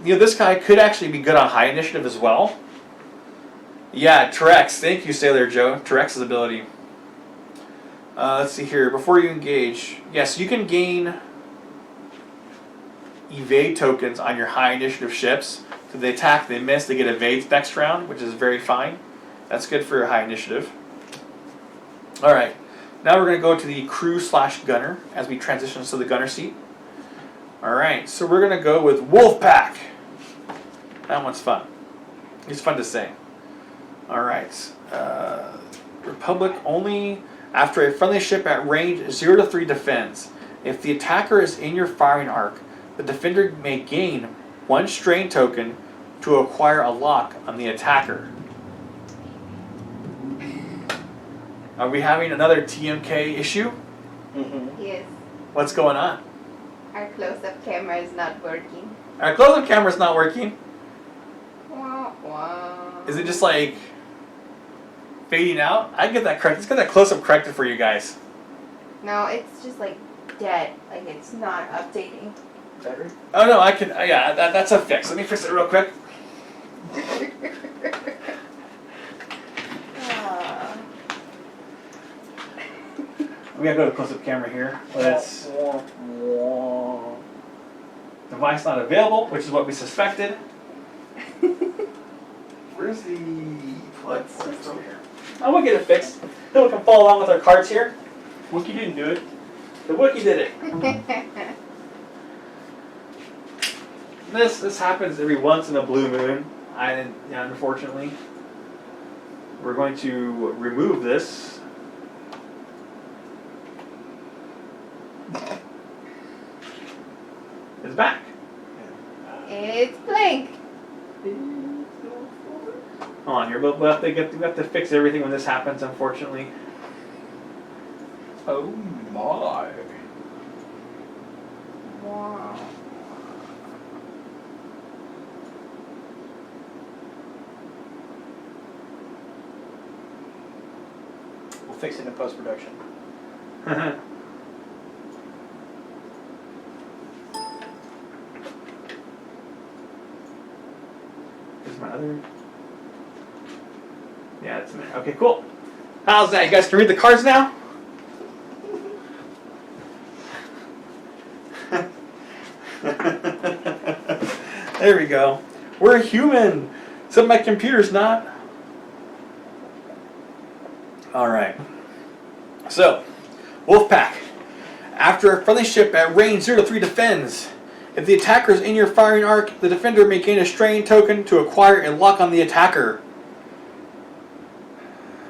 this guy could actually be good on high initiative as well. Yeah, Trex. Thank you, Sailor Joe. Trex's ability. Let's see here. Before you engage, yes, you can gain evade tokens on your high initiative ships. So they attack, they miss, they get evades next round, which is very fine. That's good for your high initiative. Alright, now we're going to go to the crew/gunner as we transition to the gunner seat. Alright, so we're going to go with Wolfpack. That one's fun. It's fun to say. Alright, Republic only after a friendly ship at range 0 to 3 defends. If the attacker is in your firing arc, the defender may gain one strain token to acquire a lock on the attacker. Are we having another TMK issue? Mm-hmm. Yes. What's going on? Our close-up camera is not working. Our close-up camera's not working. Wah, wah. Is it just like fading out? I can get that correct. Let's get that close-up corrected for you guys. No, it's just like dead. Like it's not updating. Battery? Oh no, I can. Yeah, that's a fix. Let me fix it real quick. Ah. We gotta go to close-up camera here. Let's. Device not available, which is what we suspected. Where's the plug? It's over here. Oh, we'll get it fixed. Then we can follow along with our cards here. Wookie didn't do it. The Wookiee did it. This happens every once in a blue moon. Unfortunately, we're going to remove this. It's back. It's blank. Hold on here, but we have to fix everything when this happens. Unfortunately. Oh my. Wow. We'll fix it in post-production. Here's my other. Yeah, it's in there. Okay, cool. How's that? You guys can read the cards now? There we go. We're human. Except my computer's not. Alright. So, Wolfpack. After a friendly ship at range 0 to 3 defends, if the attacker is in your firing arc, the defender may gain a strain token to acquire a lock on the attacker.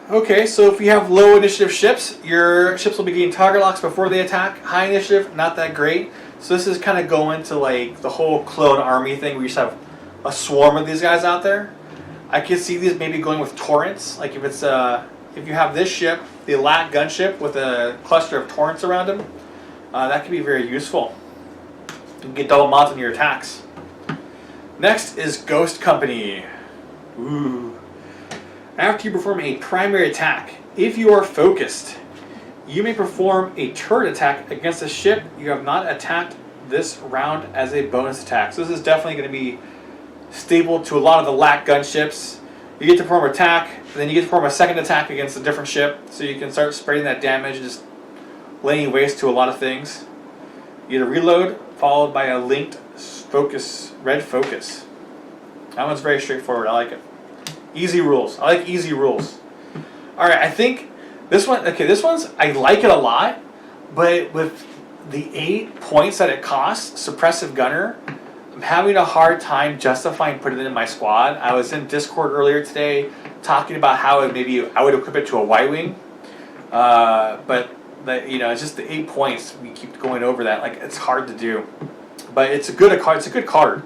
Okay, so if you have low initiative ships, your ships will be getting target locks before they attack. High initiative, not that great. So this is kind of going to like the whole clone army thing where you just have a swarm of these guys out there. I could see these maybe going with torrents. Like if it's if you have this ship, the LAAT Gunship with a cluster of torrents around them, that could be very useful. You can get double mods on your attacks. Next is Ghost Company. Ooh. After you perform a primary attack, if you are focused, you may perform a turret attack against a ship you have not attacked this round as a bonus attack. So this is definitely going to be stable to a lot of the LAAT gunships. You get to perform an attack, and then you get to perform a second attack against a different ship, so you can start spreading that damage and just laying waste to a lot of things. You get a reload, followed by a linked focus, red focus. That one's very straightforward. I like it. Easy rules. I like easy rules. Alright, I think this one, okay, this one's, I like it a lot, but with the 8 points that it costs, Suppressive Gunner, I'm having a hard time justifying putting it in my squad. I was in Discord earlier today talking about how maybe I would equip it to a Y-Wing, but it's just the 8 points. We keep going over that. Like, it's hard to do, but it's a good card. It's a good card.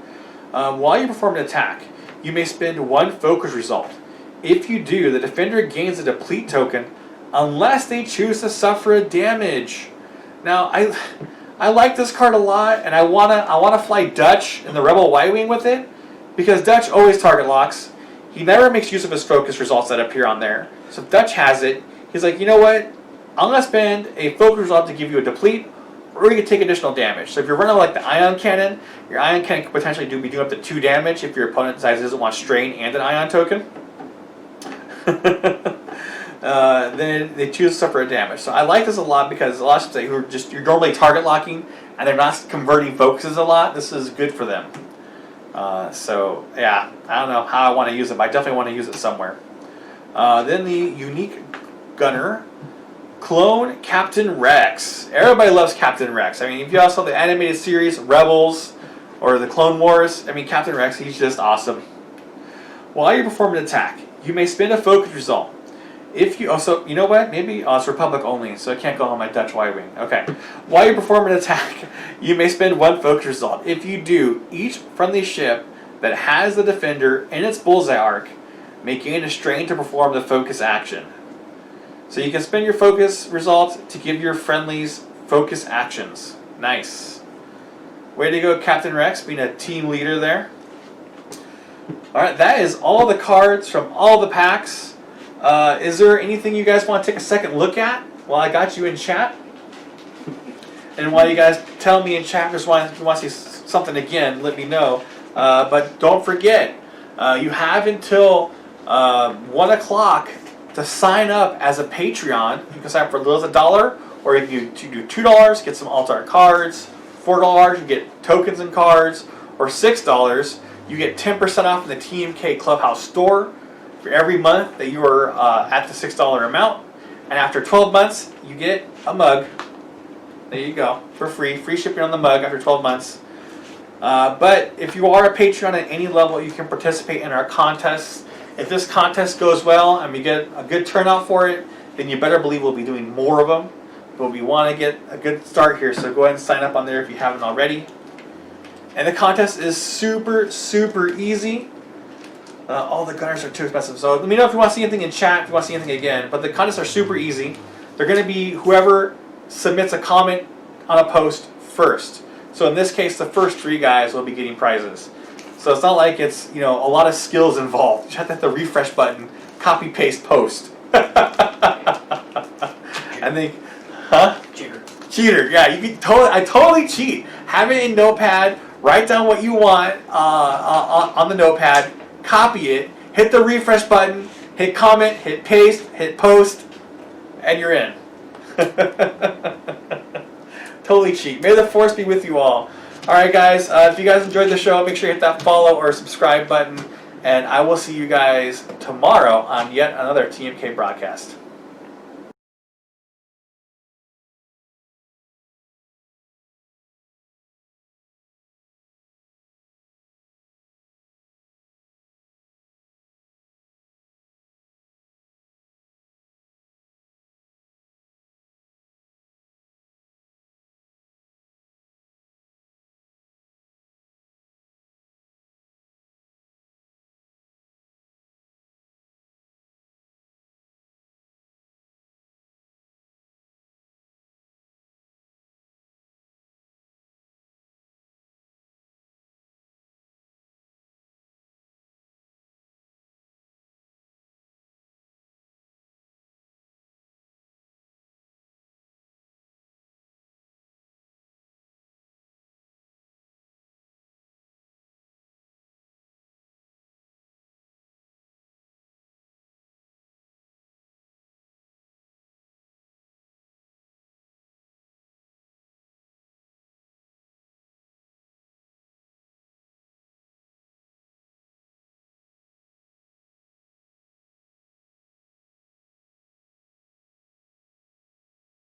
While you perform an attack, you may spend 1 focus result. If you do, the defender gains a deplete token unless they choose to suffer a damage. Now, I like this card a lot, and I wanna fly Dutch in the Rebel Y-Wing with it, because Dutch always target locks. He never makes use of his focus results that appear on there. So if Dutch has it, he's like, you know what? I'm gonna spend a focus result to give you a deplete, or you can take additional damage. So if you're running like the ion cannon, your ion cannon could potentially be doing up to 2 damage if your opponent decides doesn't want strain and an ion token. Then they choose to suffer a damage. So I like this a lot because a lot of people who are just you're normally target locking and they're not converting focuses a lot. This is good for them. So yeah, I don't know how I want to use it, but I definitely want to use it somewhere. Then the unique gunner. Clone Captain Rex. Everybody loves Captain Rex. I mean, if you all saw the animated series, Rebels, or the Clone Wars, I mean, Captain Rex, he's just awesome. While you perform an attack, you may spend a focus result. If you also, you know what? Maybe it's Republic only, so I can't go on my Dutch Y-Wing. Okay. While you perform an attack, you may spend 1 focus result. If you do, each friendly ship that has the defender in its bullseye arc may gain a strain to perform the focus action. So you can spend your focus result to give your friendlies focus actions. Nice. Way to go, Captain Rex, being a team leader there. Alright, that is all the cards from all the packs. Is there anything you guys want to take a second look at while I got you in chat? And while you guys tell me in chat if you want to see something again, let me know. But don't forget, you have until 1 o'clock to sign up as a Patreon. You can sign up for as little as $1, or if you do $2, get some alt-art cards. $4, you get tokens and cards. Or $6, you get 10% off in the TMK Clubhouse store for every month that you are at the $6 amount. And after 12 months, you get a mug. There you go, for free. Free shipping on the mug after 12 months. But if you are a Patreon at any level, you can participate in our contests. If this contest goes well and we get a good turnout for it, then you better believe we'll be doing more of them. But we want to get a good start here, so go ahead and sign up on there if you haven't already. And the contest is super, super easy. All the gunners are too expensive. So let me know if you want to see anything in chat, if you want to see anything again. But the contests are super easy. They're going to be whoever submits a comment on a post first. So in this case, the first 3 guys will be getting prizes. So it's not like it's, a lot of skills involved. You just have to hit the refresh button, copy, paste, post. I think, huh? Cheater, yeah. You can I totally cheat. Have it in Notepad. Write down what you want on the Notepad. Copy it. Hit the refresh button. Hit comment. Hit paste. Hit post, and you're in. Totally cheat. May the force be with you all. Alright guys, if you guys enjoyed the show, make sure you hit that follow or subscribe button. And I will see you guys tomorrow on yet another TMK broadcast.